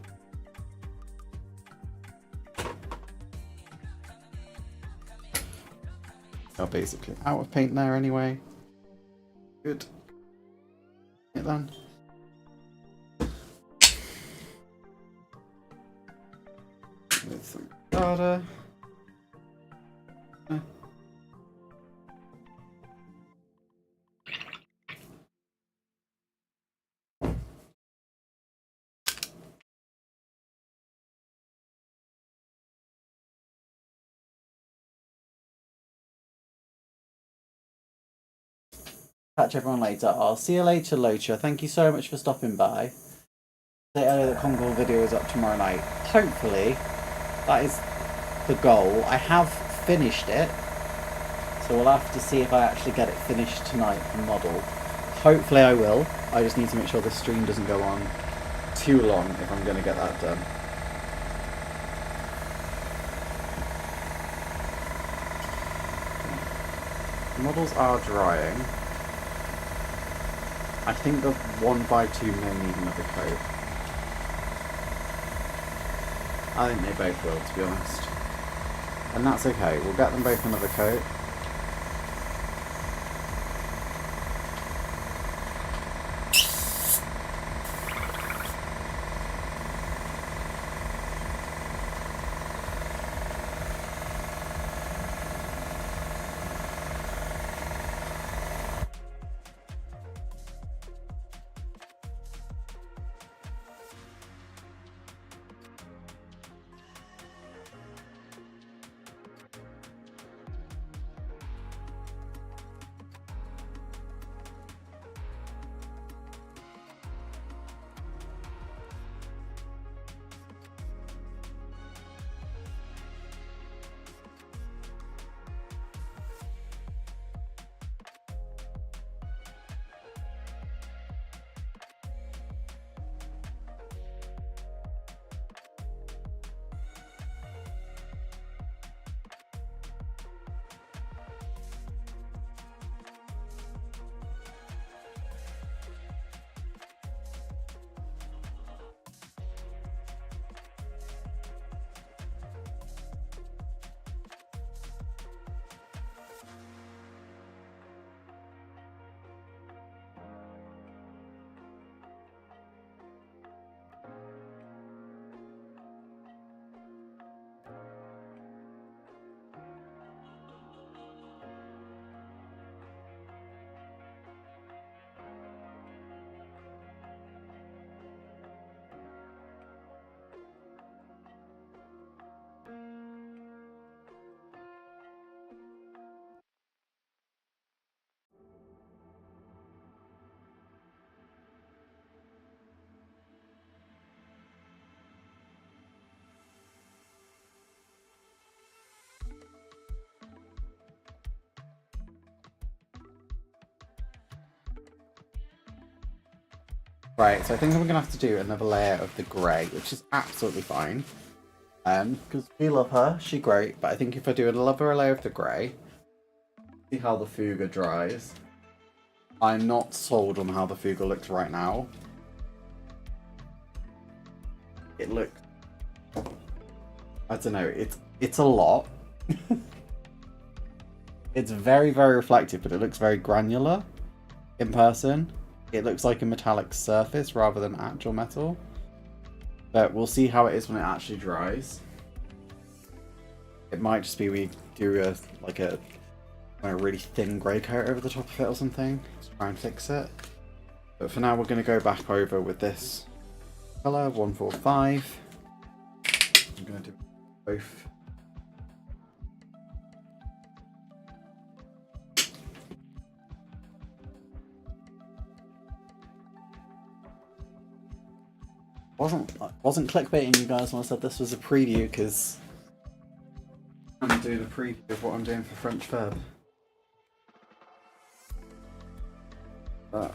are basically out of paint there anyway. Good. It then. With some data. catch everyone later. I'll see you later, Locha. Thank you so much for stopping by. Say earlier that Concord video is up tomorrow night. Hopefully, that is the goal. I have finished it, so we'll have to see if I actually get it finished tonight and model. Hopefully I will. I just need to make sure the stream doesn't go on too long if I'm going to get that done. The models are drying. I think the 1x2 may need another coat. I think they both will, to be honest. And that's okay, we'll get them both another coat. Right, so I think I'm going to have to do another layer of the grey, which is absolutely fine. Because we love her, she's great, but I think if I do another layer of the grey, see how the fuga dries. I'm not sold on how the fuga looks right now. It looks... I don't know, it's a lot. It's very, very reflective, but it looks very granular in person. It looks like a metallic surface rather than actual metal. But we'll see how it is when it actually dries. It might just be we do a really thin grey coat over the top of it or something to try and fix it. But for now we're going to go back over with this colour, 145. I'm going to do both. Wasn't clickbaiting you guys when I said this was a preview, because I'm doing a preview of what I'm doing for French Feb. But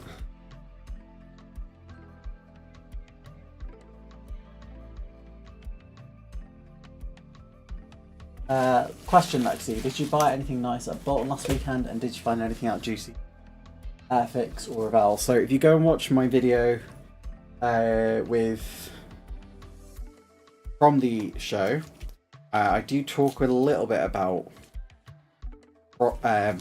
question, Lexi, did you buy anything nice at Bolton last weekend, and did you find anything out juicy? Airfix or Ravel? So if you go and watch my video from the show, I do talk a little bit about Ravel.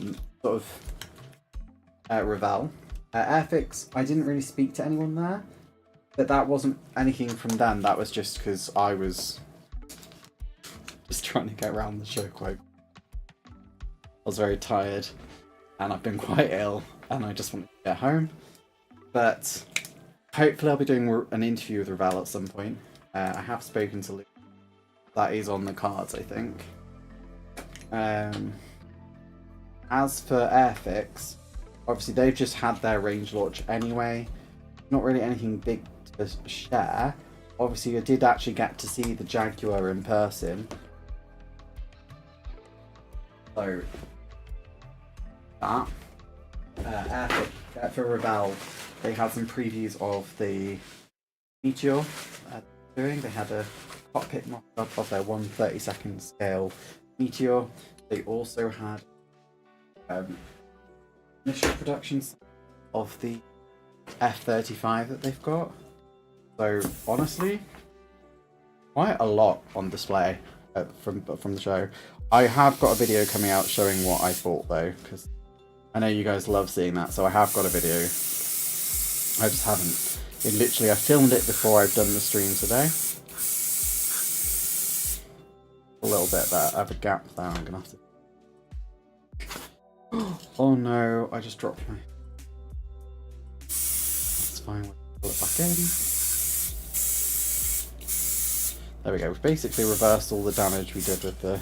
Airfix, I didn't really speak to anyone there, but that wasn't anything from them. That was just because I was just trying to get around the show quite. I was very tired and I've been quite ill and I just wanted to get home. But hopefully I'll be doing an interview with Ravel at some point. I have spoken to Luke. That is on the cards, I think. As for Airfix, obviously they've just had their range launch anyway. Not really anything big to share. Obviously, I did actually get to see the Jaguar in person. So, that. Airfix for Rebel, they had some previews of the Meteor doing. They had a cockpit mock-up of their 1/32 scale Meteor. They also had initial productions of the F-35 that they've got. So honestly, quite a lot on display from the show. I have got a video coming out showing what I thought though, because I know you guys love seeing that. So I have got a video. I just haven't. I filmed it before I've done the stream today. A little bit there. I have a gap there. I'm gonna have to. Oh no! I just dropped my. That's fine. We'll pull it back in. There we go. We've basically reversed all the damage we did with the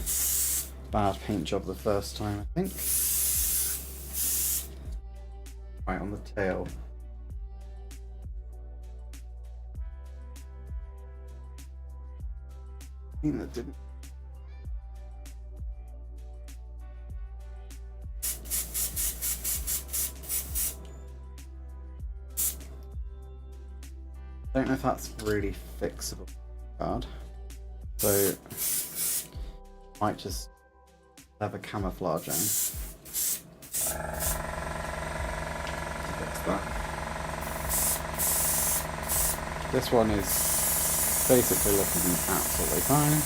bad paint job the first time, I think. Right on the tail. I think that didn't. I don't know if that's really fixable card. So might just have a camouflage on. Fix that. This one is basically looking absolutely fine.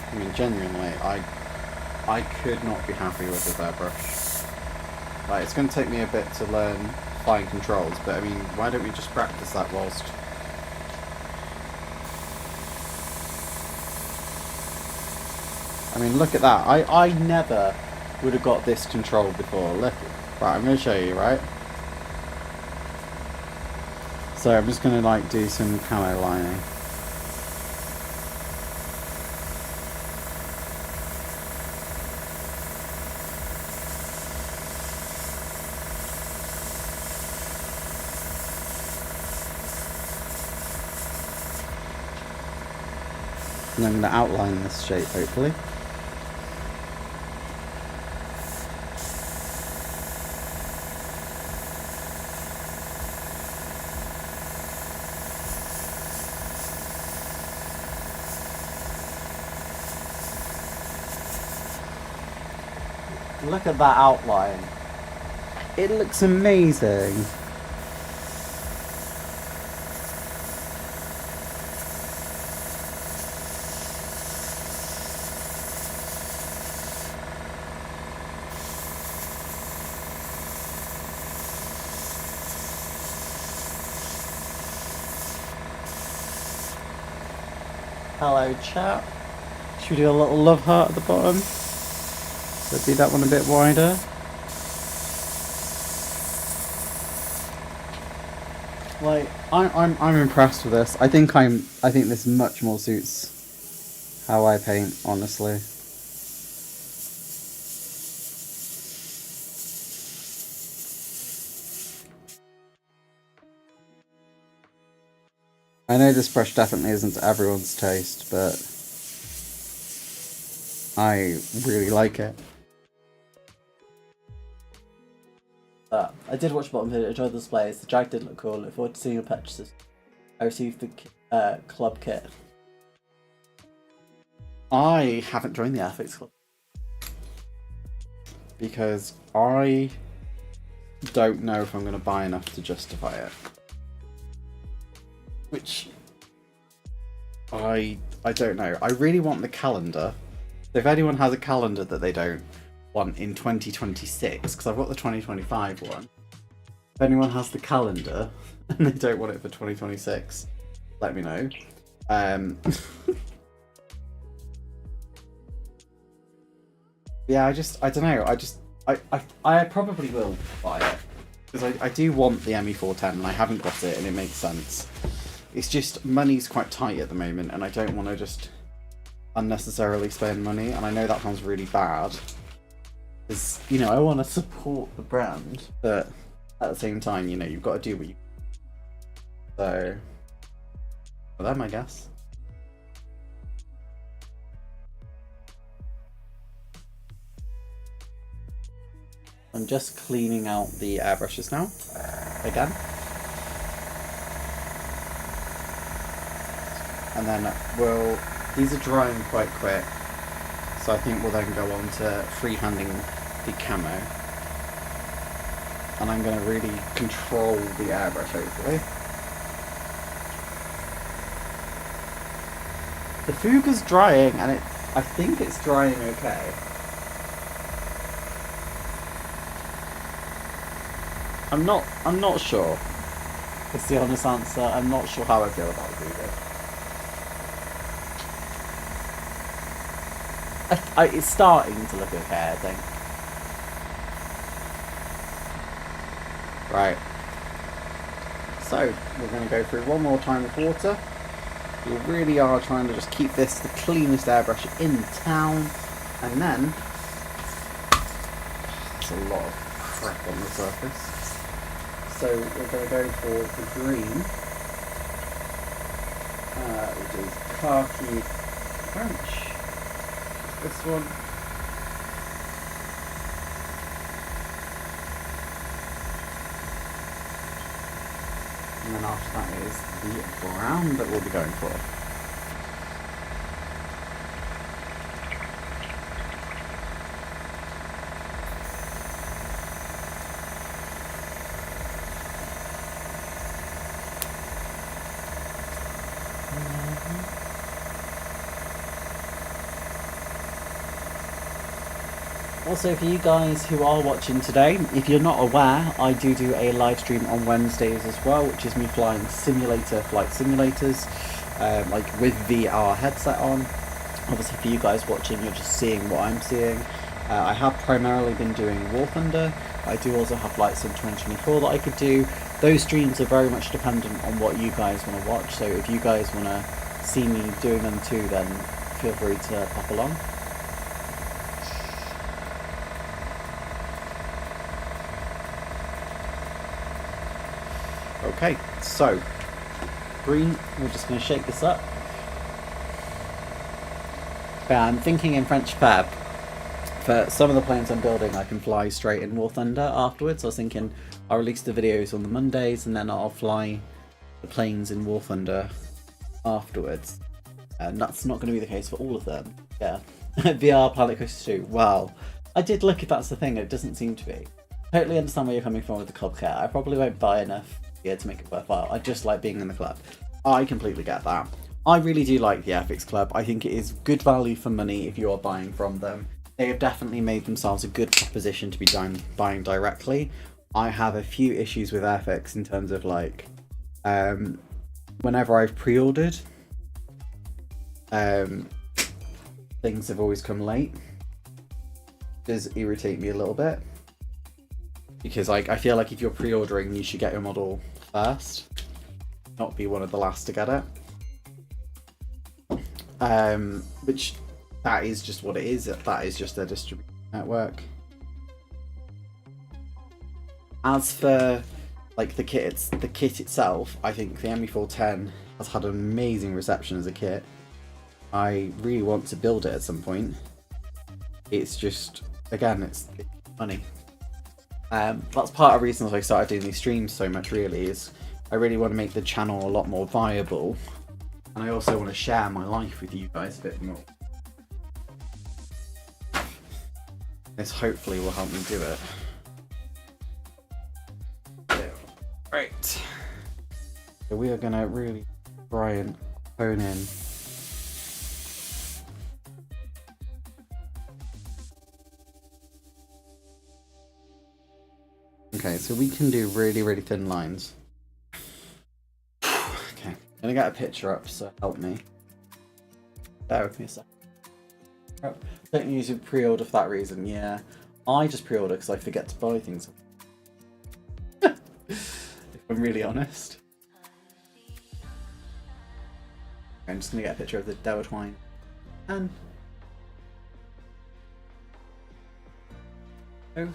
I mean, genuinely, I could not be happy with this airbrush. Like, it's going to take me a bit to learn fine controls, but I mean, why don't we just practice that whilst... I mean, look at that. I never would have got this control before. Look. Right, I'm going to show you, right? So I'm just going to, like, do some camo lining. And I'm going to outline this shape, hopefully. Look at that outline. It looks amazing. Hello chat. Should we do a little love heart at the bottom? Let's do that one a bit wider. Like, I'm impressed with this. I think this much more suits how I paint, honestly. I know this brush definitely isn't everyone's taste, but I really like it. I did watch the bottom video, enjoyed the displays. The Jag did look cool. Look forward to seeing your purchases. I received the club kit. I haven't joined the Airfix club because I don't know if I'm going to buy enough to justify it. Which I don't know. I really want the calendar. So if anyone has a calendar that they don't want in 2026, because I've got the 2025 one. If anyone has the calendar and they don't want it for 2026, let me know. Yeah, I don't know. I probably will buy it. Because I do want the ME410 and I haven't got it, and it makes sense. It's just money's quite tight at the moment, and I don't want to just unnecessarily spend money, and I know that sounds really bad. Because, you know, I want to support the brand, but at the same time, you know, you've got to do what you... So, for them, I guess. I'm just cleaning out the airbrushes now, again. And then these are drying quite quick, so I think we'll then go on to freehanding the camo. And I'm going to really control the airbrush, hopefully. The Fuga's drying, and I think it's drying okay. I'm not sure. It's the honest answer. I'm not sure how I feel about the Fuga. It's starting to look okay, I think. Right. So, we're going to go through one more time with water. We really are trying to just keep this the cleanest airbrush in town. And then... there's a lot of crap on the surface. So we're going to go for the green, which is khaki French. This one. And then after that is the brown that we'll be going for. Also, for you guys who are watching today, if you're not aware, I do a live stream on Wednesdays as well, which is me flying flight simulators, like with VR headset on. Obviously, for you guys watching, you're just seeing what I'm seeing. I have primarily been doing War Thunder. I do also have Flight Sim 2024 that I could do. Those streams are very much dependent on what you guys want to watch, so if you guys want to see me doing them too, then feel free to pop along. Okay, so green, we're just going to shake this up. But I'm thinking in French Fab, for some of the planes I'm building, I can fly straight in War Thunder afterwards. I was thinking I'll release the videos on the Mondays and then I'll fly the planes in War Thunder afterwards. And that's not going to be the case for all of them. Yeah. VR Planet Coaster 2. Wow. I did look if that's the thing, it doesn't seem to be. Totally understand where you're coming from with the club cat. I probably won't buy enough gear to make it worthwhile. I just like being in the club. I completely get that. I really do like the Airfix Club. I think it is good value for money if you are buying from them. They have definitely made themselves a good proposition to be buying directly. I have a few issues with Airfix in terms of like, whenever I've pre-ordered, things have always come late. It does irritate me a little bit. Because I feel like if you're pre-ordering, you should get your model first, not be one of the last to get it. Which, that is just what it is. That is just their distribution network. As for like the kit itself, I think the ME410 has had an amazing reception as a kit. I really want to build it at some point. It's just, again, it's money. That's part of the reasons I started doing these streams so much, really, is I really want to make the channel a lot more viable, and I also want to share my life with you guys a bit more. This hopefully will help me do it. Right. So we are going to really try and hone in. Okay, so we can do really, really thin lines. Okay, I'm gonna get a picture up, so help me. Bear with me a second. Don't use a pre-order for that reason, yeah. I just pre-order because I forget to buy things. I'm really honest. I'm just gonna get a picture of the Devil Twine. And oh.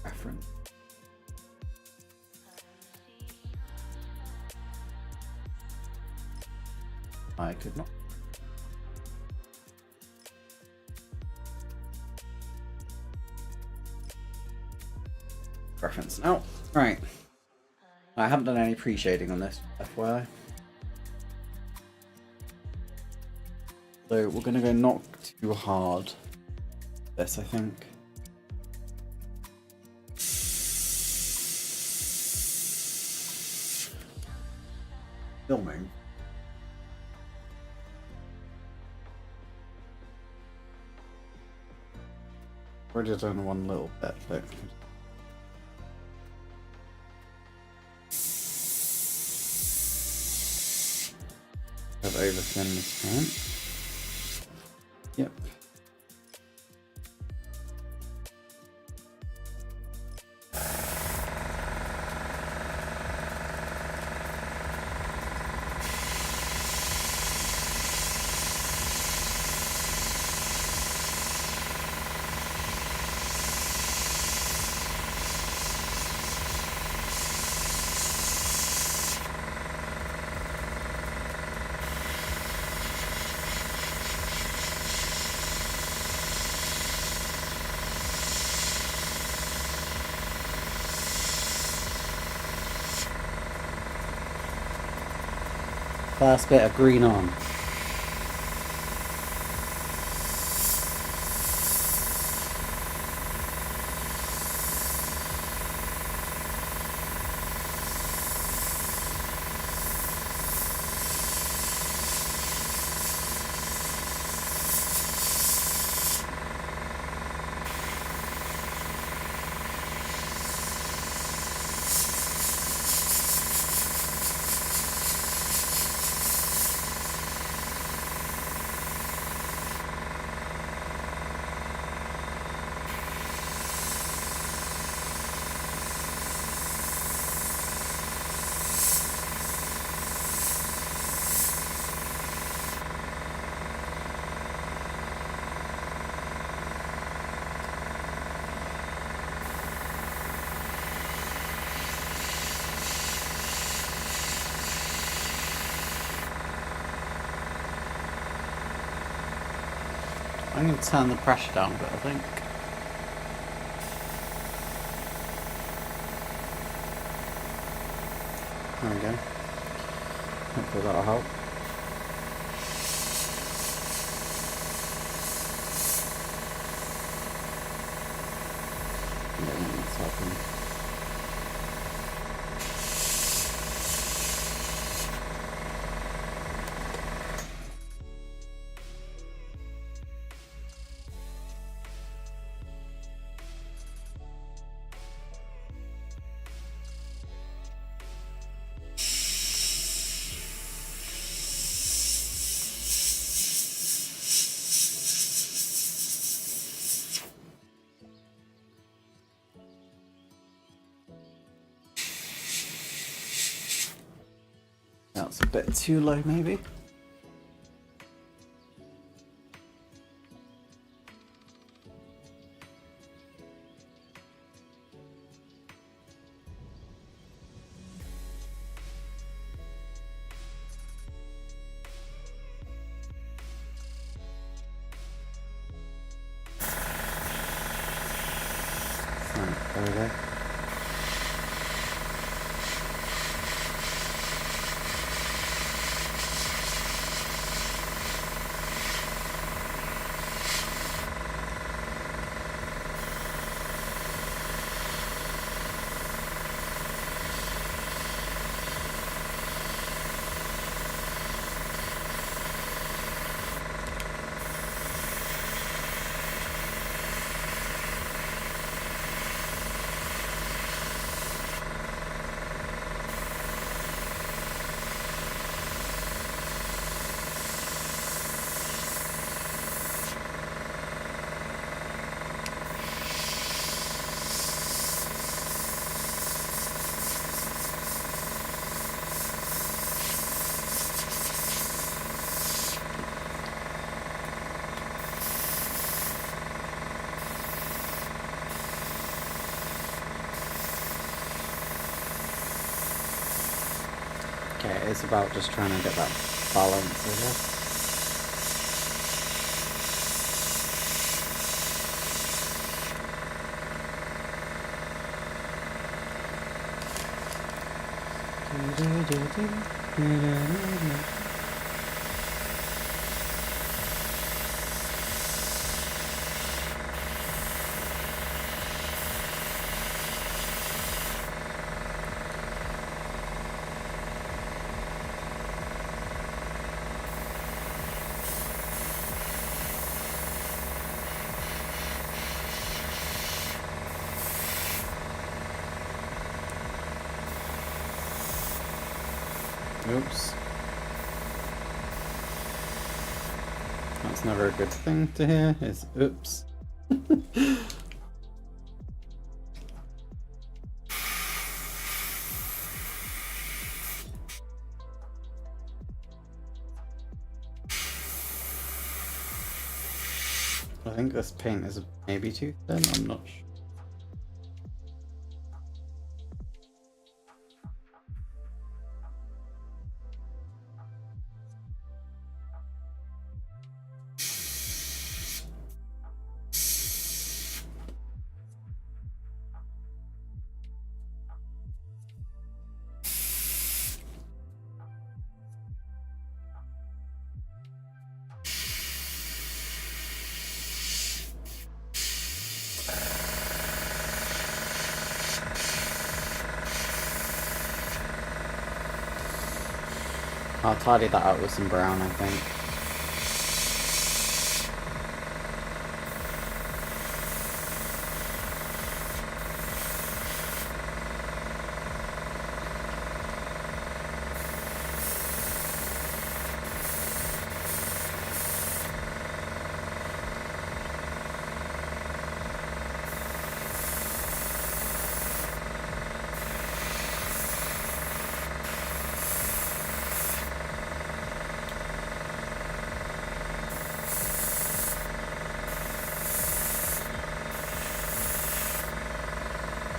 Reference. I could not. Reference now. Right. I haven't done any pre-shading on this, FYI. So we're gonna go not too hard. This, I think. Filming. Already done one little bit, but I've overthin this time. Yep. First bit of green on. I'm going to turn the pressure down a bit, I think. There we go. Hopefully that'll help. Yeah, that's helping. That's a bit too low, maybe. Right, there we go. Okay, it's about just trying to get that balance, I guess. Oops. That's never a good thing to hear, is oops. I think this paint is maybe too thin, I'm not sure. I'll tidy that up with some brown, I think.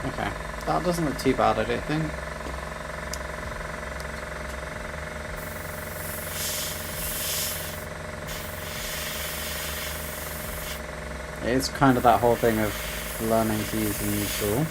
Okay, that doesn't look too bad, I don't think. It's kind of that whole thing of learning to use a new tool.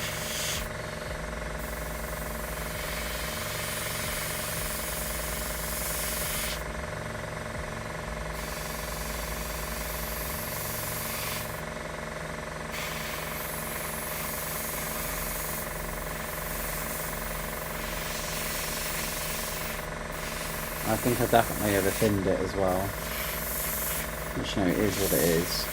I think I definitely over-thinned it as well. Which, you know, is what it is.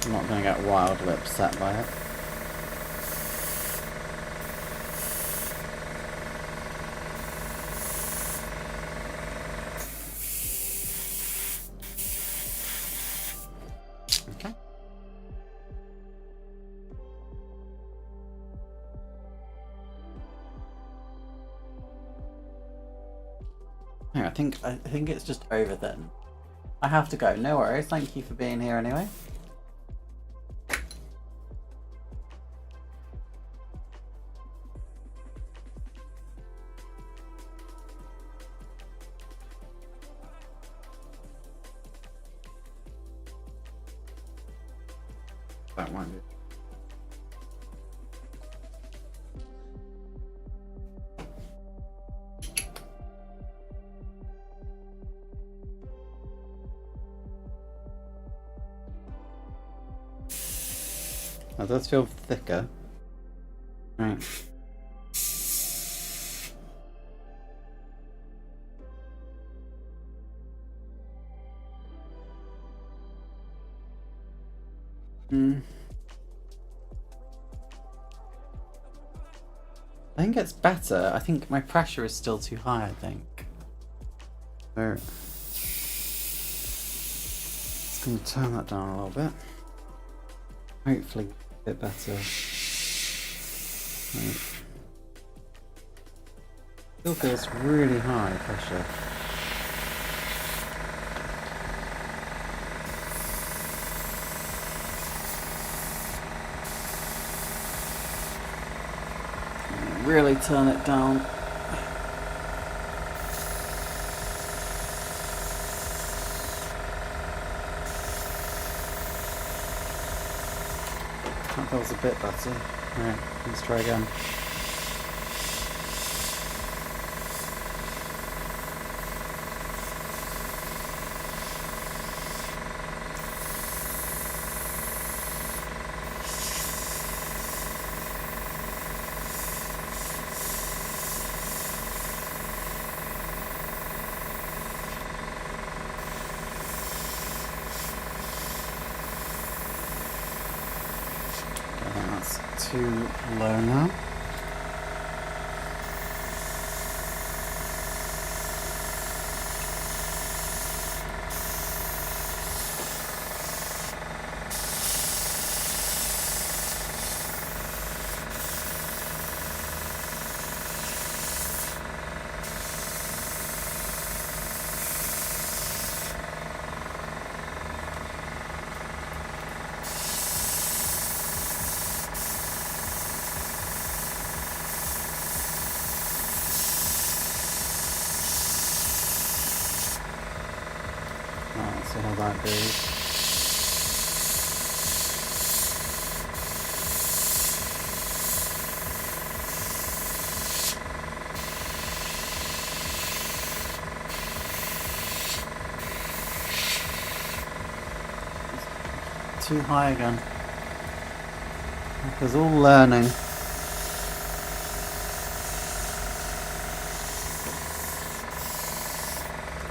I'm not going to get wildly upset by it. Okay. Yeah, I think it's just over then. I have to go. No worries. Thank you for being here anyway. That won't do. That does feel thicker. Right. I think it's better. I think my pressure is still too high, I think. So, just going to turn that down a little bit. Hopefully a bit better. Right. Still feels really high pressure. Really turn it down. That feels a bit better. Right, let's try again. I think that's too low now. Let's see how that goes. Too high again. It's all learning.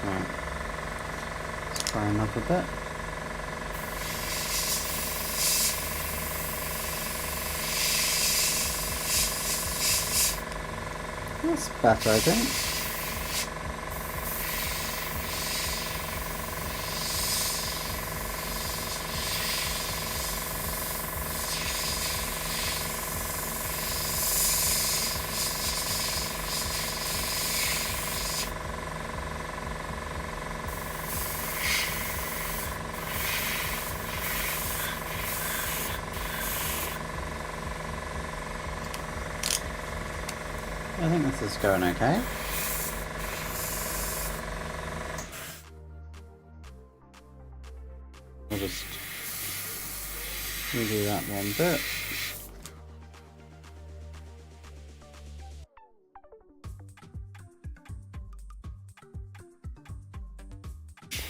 Right. Let's try another bit. That's better, I think. I think this is going okay. We'll just redo that one bit.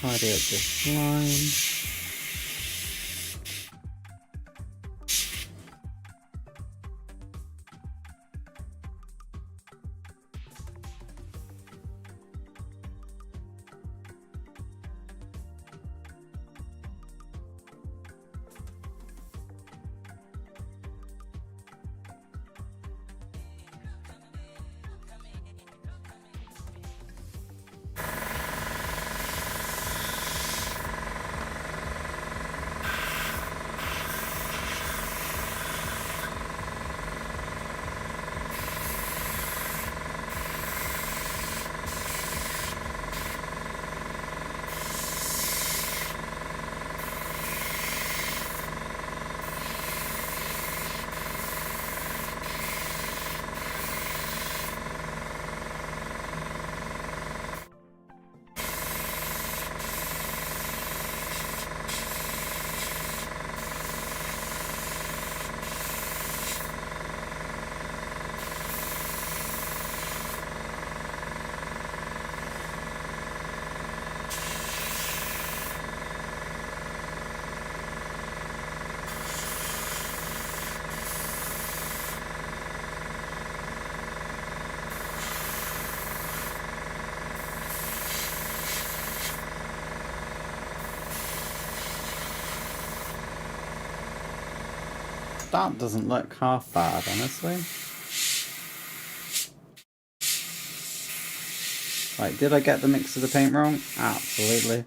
Tidy up this line. That doesn't look half bad, honestly. Like, did I get the mix of the paint wrong? Absolutely.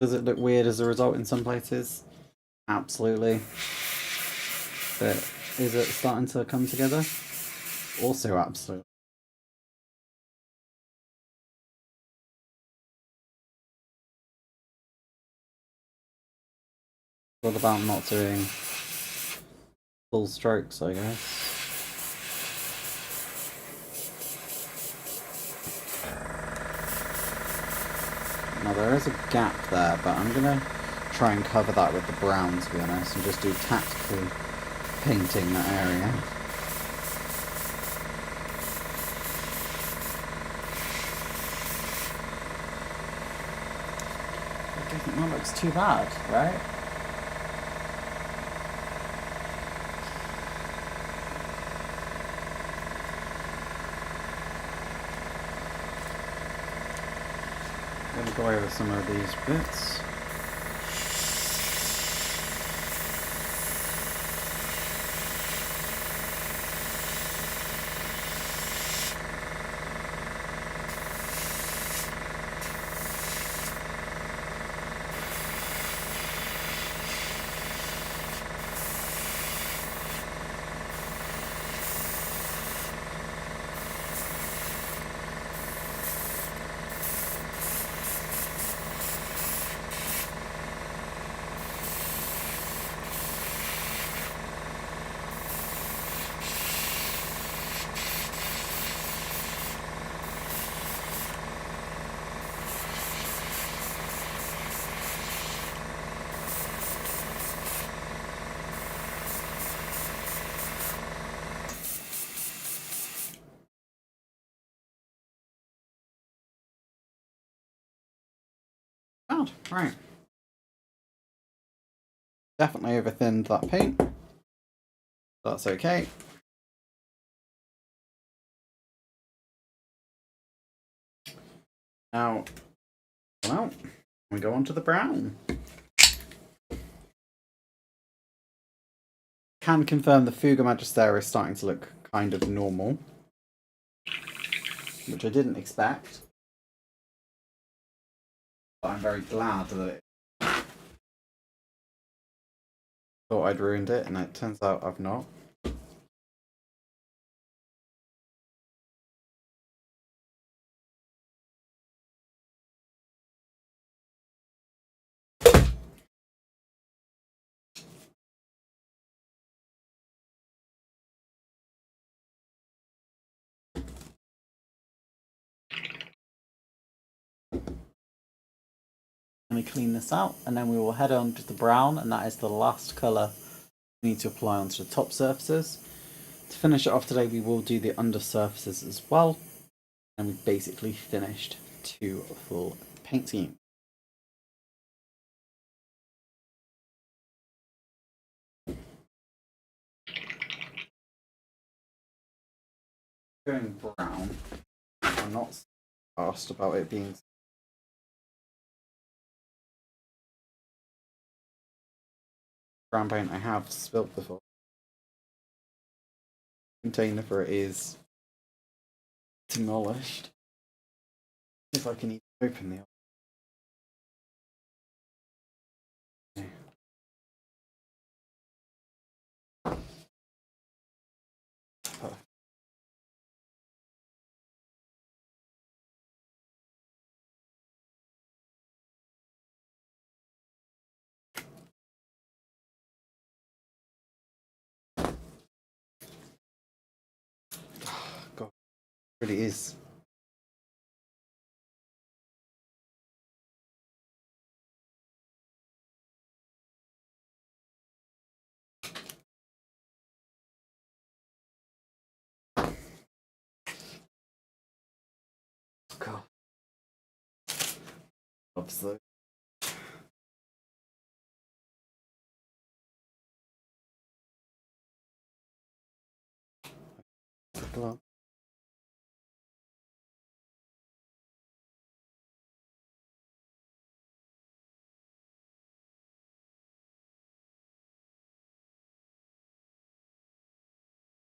Does it look weird as a result in some places? Absolutely. But is it starting to come together? Also absolutely. What about not doing full strokes, I guess? Now there is a gap there, but I'm gonna try and cover that with the brown, to be honest, and just do tactically painting that area. I don't think that looks too bad, right? I'm gonna go over some of these bits. Oh, right. Definitely over-thinned that paint. That's okay. Now, well, we go on to the brown. Can confirm the Fuga Magister is starting to look kind of normal, which I didn't expect. But I'm very glad that it thought I'd ruined it, and it turns out I've not. Let me clean this out, and then we will head on to the brown, and that is the last colour we need to apply onto the top surfaces. To finish it off today, we will do the under surfaces as well, and we've basically finished 2 full paint schemes. Going brown, I'm not asked about it being brown paint I have spilt before. Container for it is demolished. If I can even open the God, it really is. God. Obviously. Glove.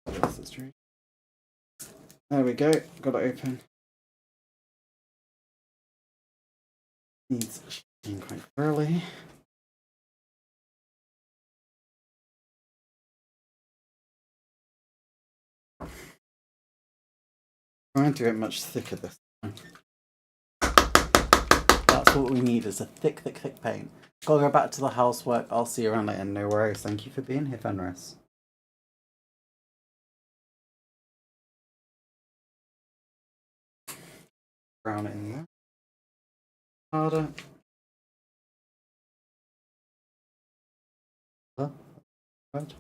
This is true. There we go. Got it open. Needs shaking quite thoroughly. I won't do it much thicker this time. That's what we need, is a thick paint. Gotta go back to the housework. I'll see you around later. No worries. Thank you for being here, Fenris. Brown it in there. Harder. Word.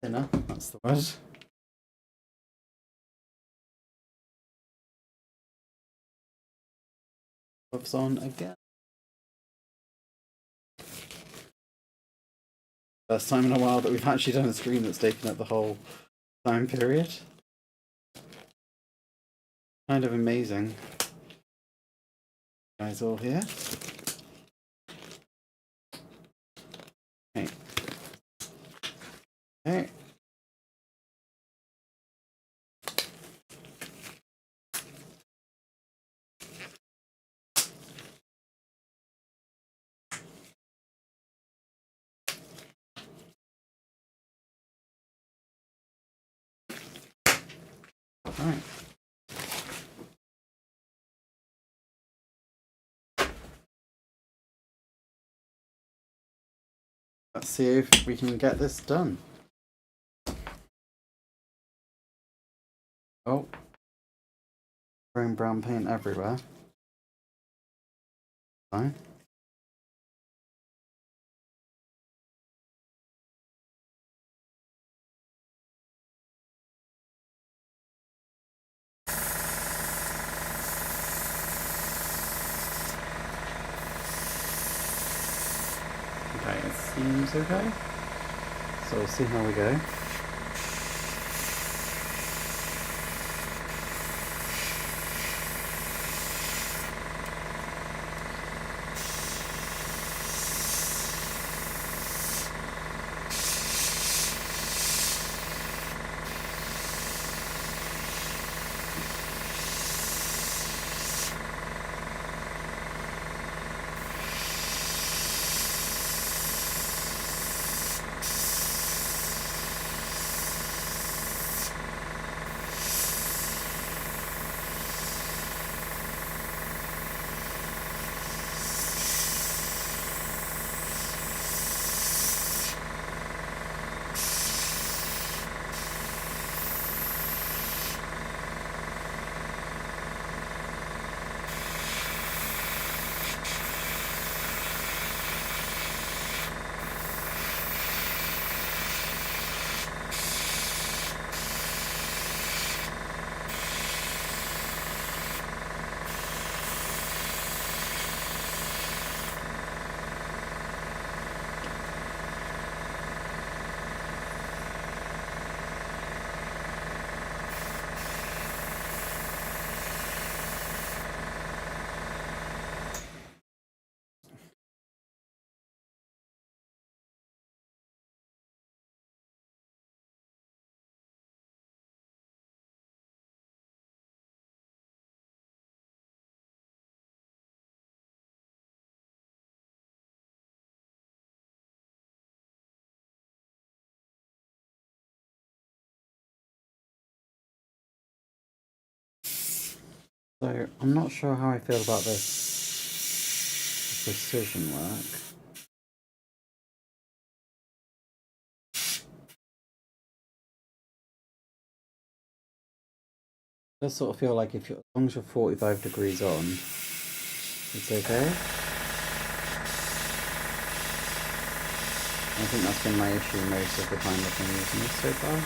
Thinner, that's the word. Gloves on again. First time in a while that we've actually done a screen that's taken up the whole time period. Kind of amazing. You guys all here? Okay. Okay. Alright. Let's see if we can get this done. Oh. Brown paint everywhere. Fine. Okay, it seems okay. So we'll see how we go. So I'm not sure how I feel about this precision work. It does sort of feel like as long as you're 45 degrees on, it's okay. I think that's been my issue most of the time I've been using this so far.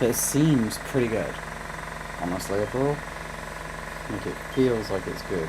But it seems pretty good, honestly, overall. Like, it feels like it's good.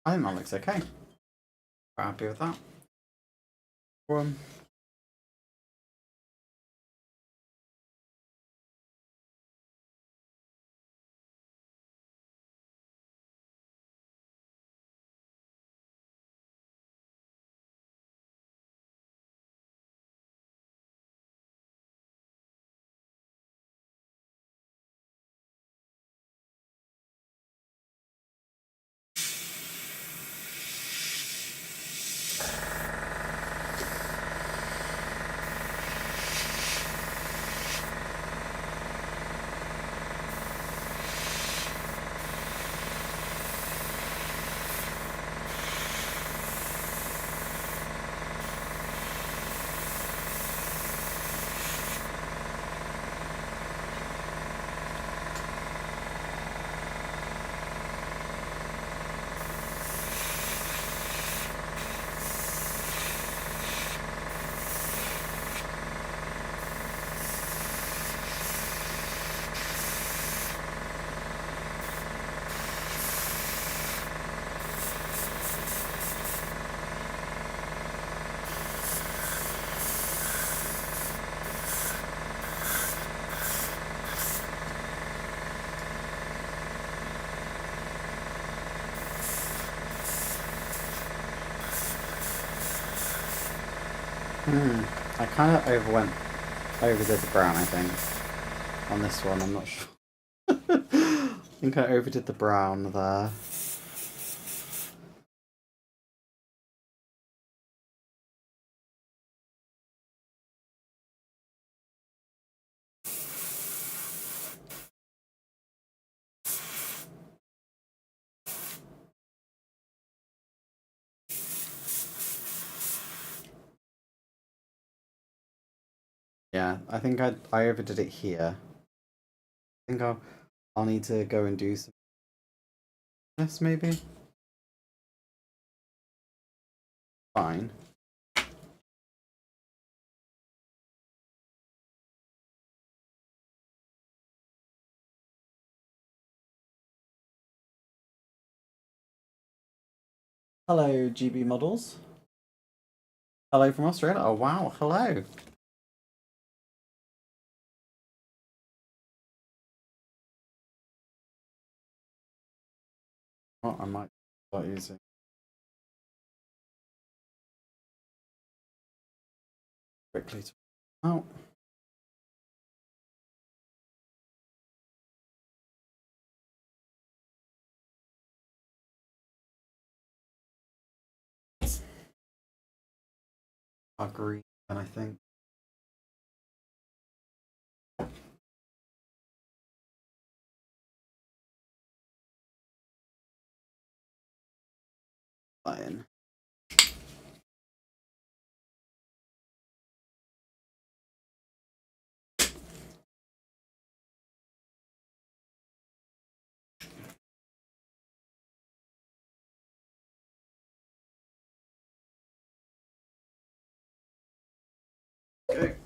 I think that looks okay. Quite happy with that. One. I kind of overdid the brown, I think. On this one, I'm not sure. I think I overdid the brown there. Yeah, I think I overdid it here. I think I'll need to go and do some this maybe. Fine. Hello, GB models. Hello from Australia. Oh wow, hello. Well, I might start using. Quickly. Oh. Green, I think. Fine. Okay.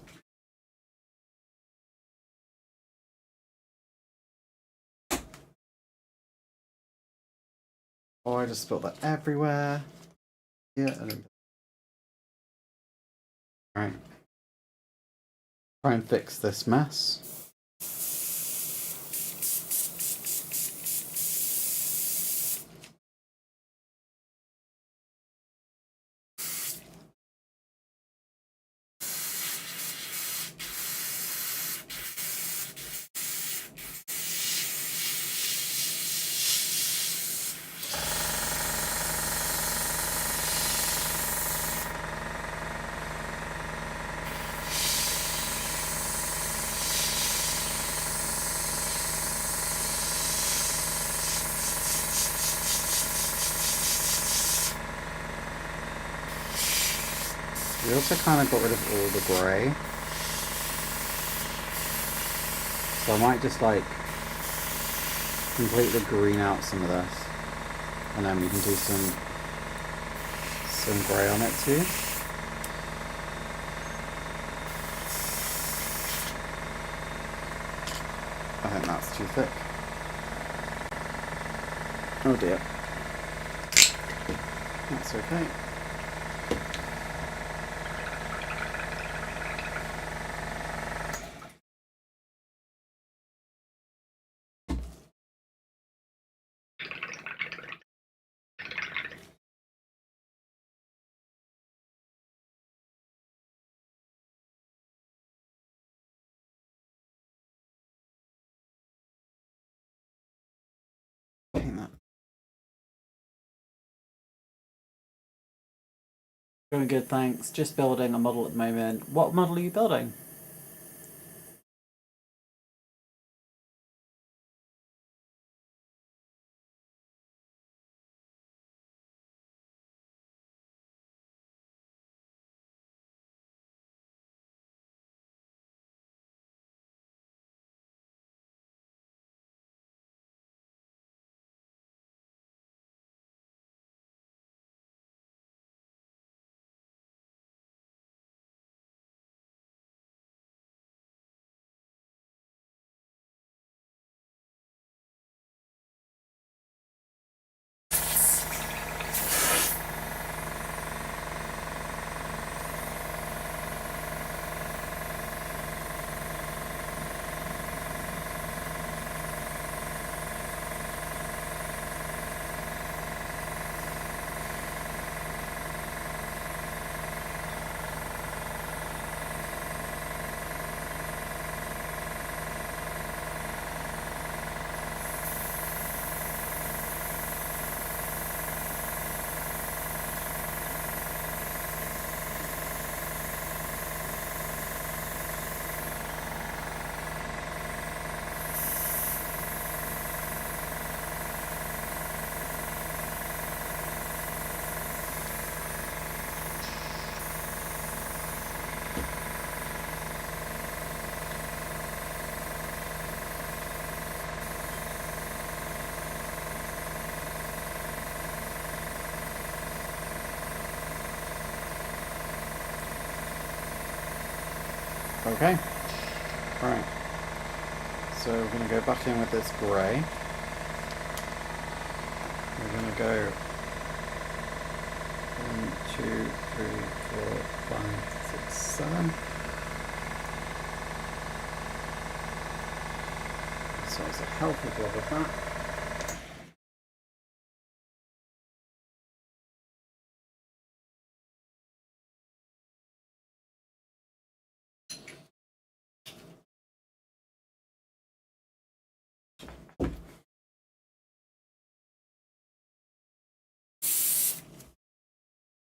Oh, I just spilled that everywhere. Yeah. Right. Try and fix this mess. We also kind of got rid of all the grey. So I might just like completely green out some of this. And then we can do some grey on it too. I think that's too thick. Oh dear. That's okay. Doing good, thanks. Just building a model at the moment. What model are you building? Okay. Right. So we're going to go back in with this grey. We're going to go 1, 2, 3, 4, 5, 6, 7. So it's a healthy blob of that.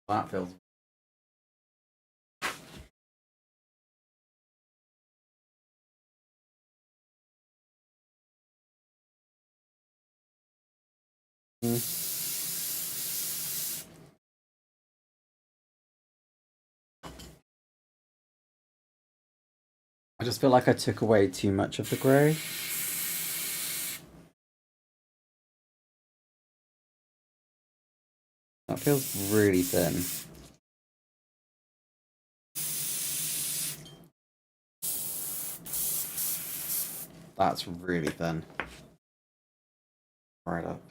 That feels. I just feel like I took away too much of the grey. That feels really thin. That's really thin. Right up.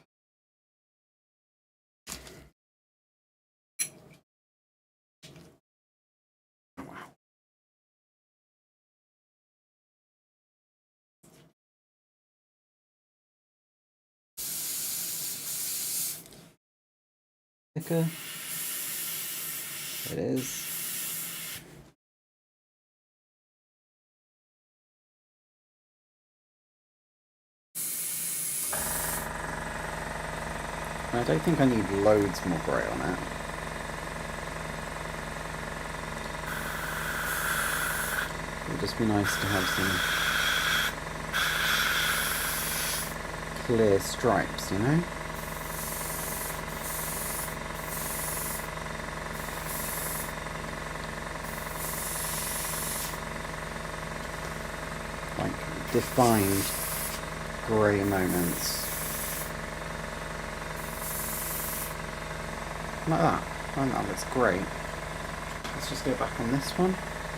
Wow. Thicker. It is. I don't think I need loads more grey on it. It would just be nice to have some clear stripes, you know? Like defined grey moments. Like that. I think that looks great. Let's just go back on this one.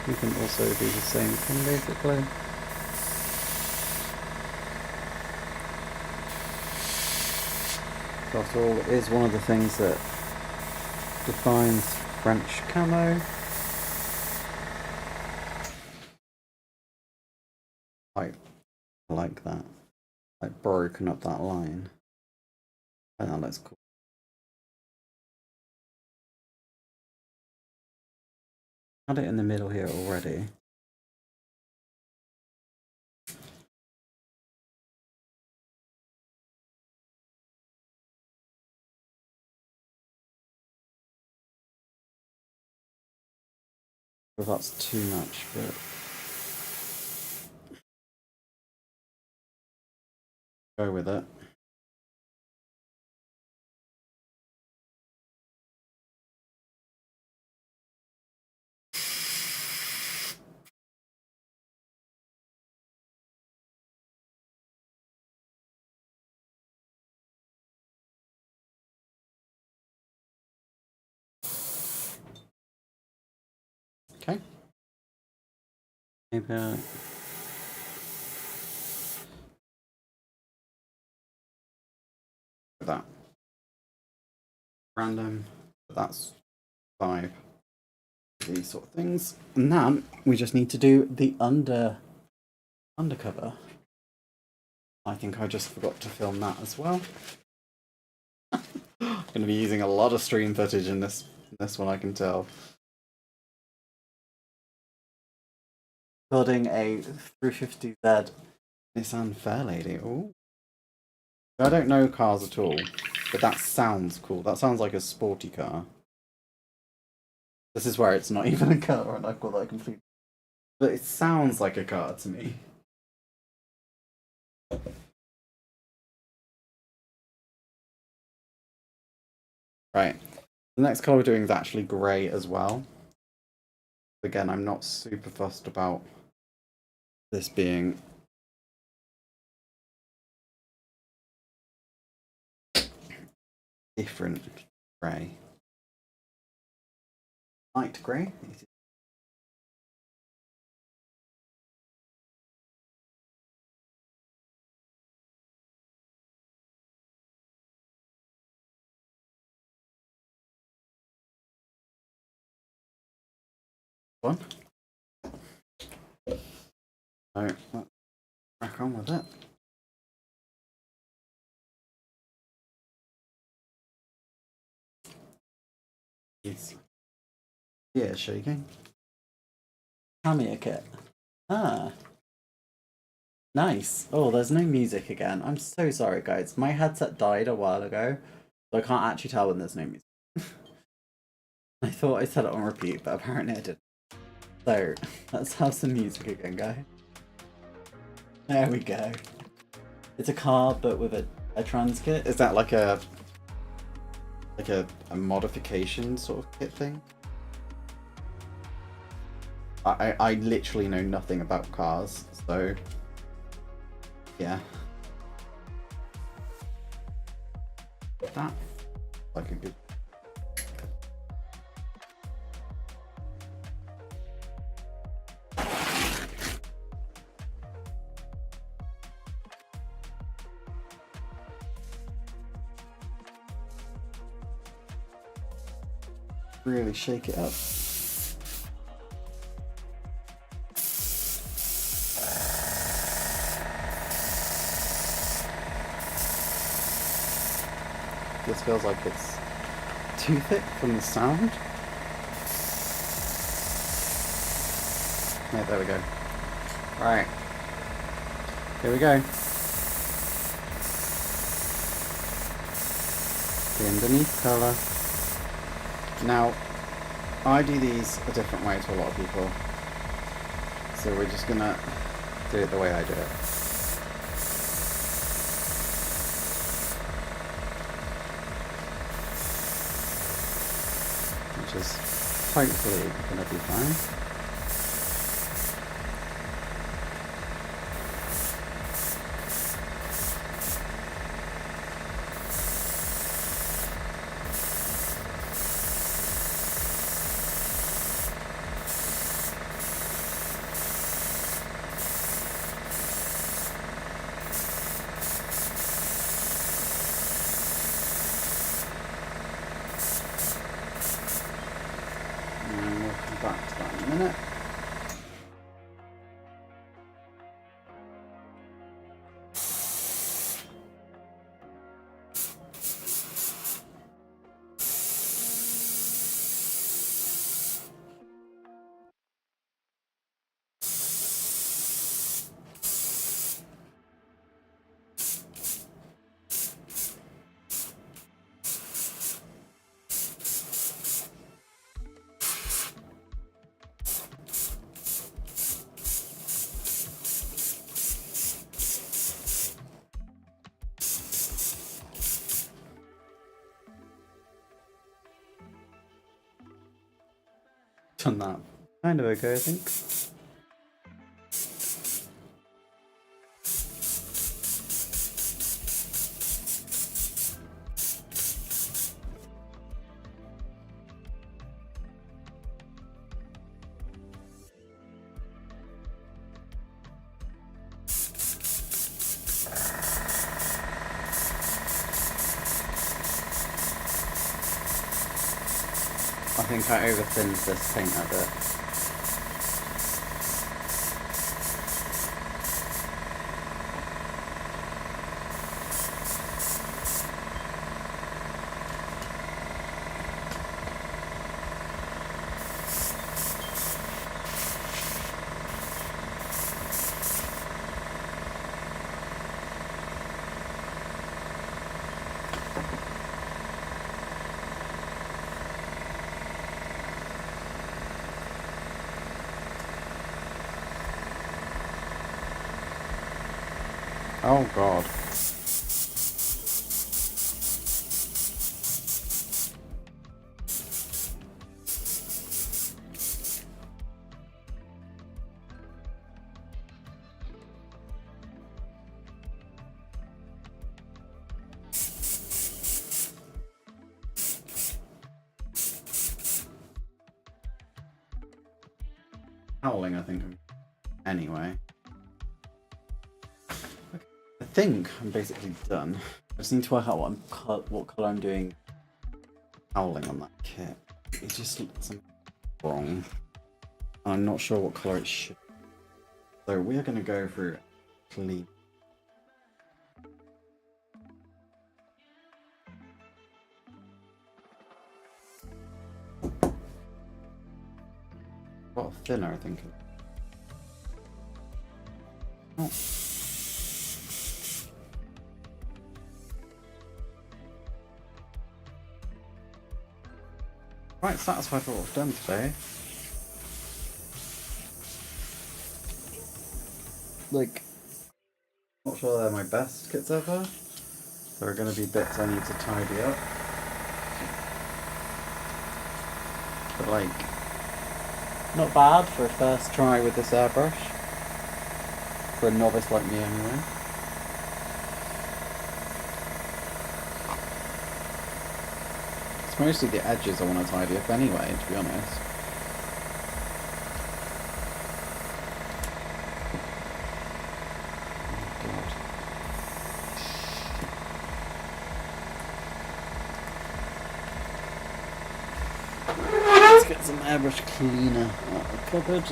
We can also do the same thing basically. So after all, it is one of the things that Defines French camo. I like that. Like broken up that line. Oh, that looks cool. Had it in the middle here already. Well, that's too much, but go with it. Okay. Maybe that. Random. That's 5. These sort of things. And now we just need to do the undercover. I think I just forgot to film that as well. I'm going to be using a lot of stream footage in this one, I can tell. Building a 350Z Nissan Fairlady. Ooh. I don't know cars at all, but that sounds cool. That sounds like a sporty car. This is where it's not even a car, and I've got that completely. But it sounds like a car to me. Right. The next colour we're doing is actually grey as well. Again, I'm not super fussed about this being different grey. Light grey. One. So let's crack on with it. Yeah, shaking. Cameo kit. Ah. Nice. Oh, there's no music again. I'm so sorry, guys. My headset died a while ago, so I can't actually tell when there's no music. I thought I set it on repeat, but apparently I didn't. So, let's have some music again, guys. There we go. It's a car, but with a trans kit. Is that like a modification sort of kit thing? I literally know nothing about cars, so yeah. That like a good. Really shake it up. This feels like it's too thick from the sound. Yeah, there we go. Right. Here we go. The underneath colour. Now, I do these a different way to a lot of people. So we're just gonna do it the way I do it. Which is hopefully gonna be fine. back to that in a minute. Done that kind of okay, I think. I think I overthinned this paint a bit. Oh god. Howling, I think. Anyway. I think I'm basically done. I just need to work out what colour I'm doing howling on that kit. It just looks wrong. I'm not sure what colour it should be. So we are going to go through clean. Got a thinner, I think. Oh. Quite satisfied with what I've done today. Like, not sure they're my best kits ever. There are going to be bits I need to tidy up. But like, not bad for a first try with this airbrush. For a novice like me anyway. It's mostly the edges I want to tidy up anyway, to be honest. Let's get some airbrush cleaner out of the cupboard.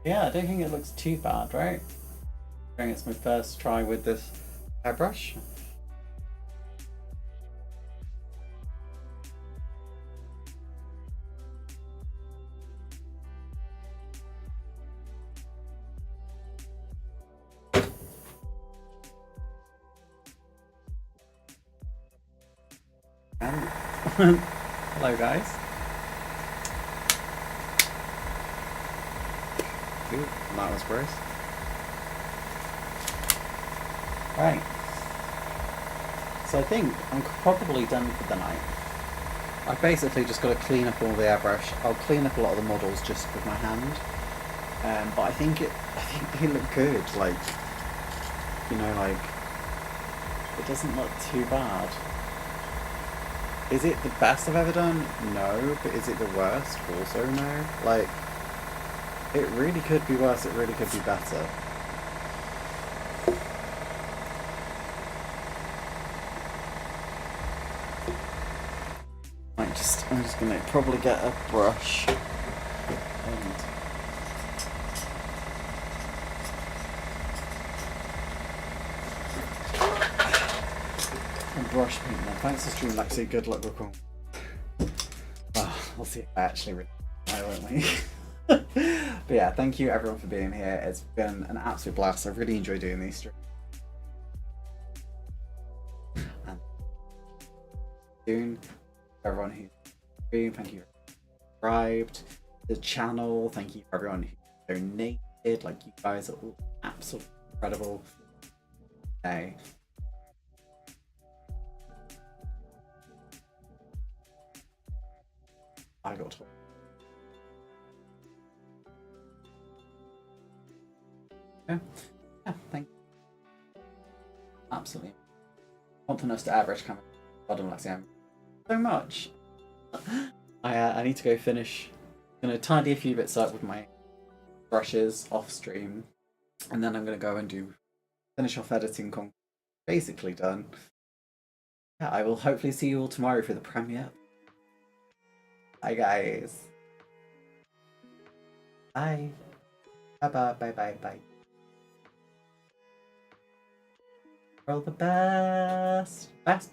Yeah, I don't think it looks too bad, right? I think it's my first try with this airbrush. Hello guys. Ooh, that was gross. Right. So I think I'm probably done for the night. I've basically just got to clean up all the airbrush. I'll clean up a lot of the models just with my hand. But I think they look good. Like, you know, like It doesn't look too bad. Is it the best I've ever done? No, but is it the worst? Also no. Like, it really could be worse, it really could be better. I'm just gonna probably get a brush and brush paint them. Thanks for stream, Lexi. Good luck with all. Oh, we'll see if I actually reply, won't we? But yeah, thank you everyone for being here. It's been an absolute blast. I've really enjoyed doing these streams. And soon, everyone who's streamed, thank you for subscribed to the channel. Thank you for everyone who donated. Like, you guys are all absolutely incredible. Okay. I got to. Yeah, thank you. Absolutely. Confidence to average coming. Bottom left hand. So much. I need to go finish. I'm gonna tidy a few bits up with my brushes off stream, and then I'm gonna go and finish off editing. Basically done. Yeah, I will hopefully see you all tomorrow for the premiere. Bye guys. Bye. Bye bye bye bye bye. You're all the best. Best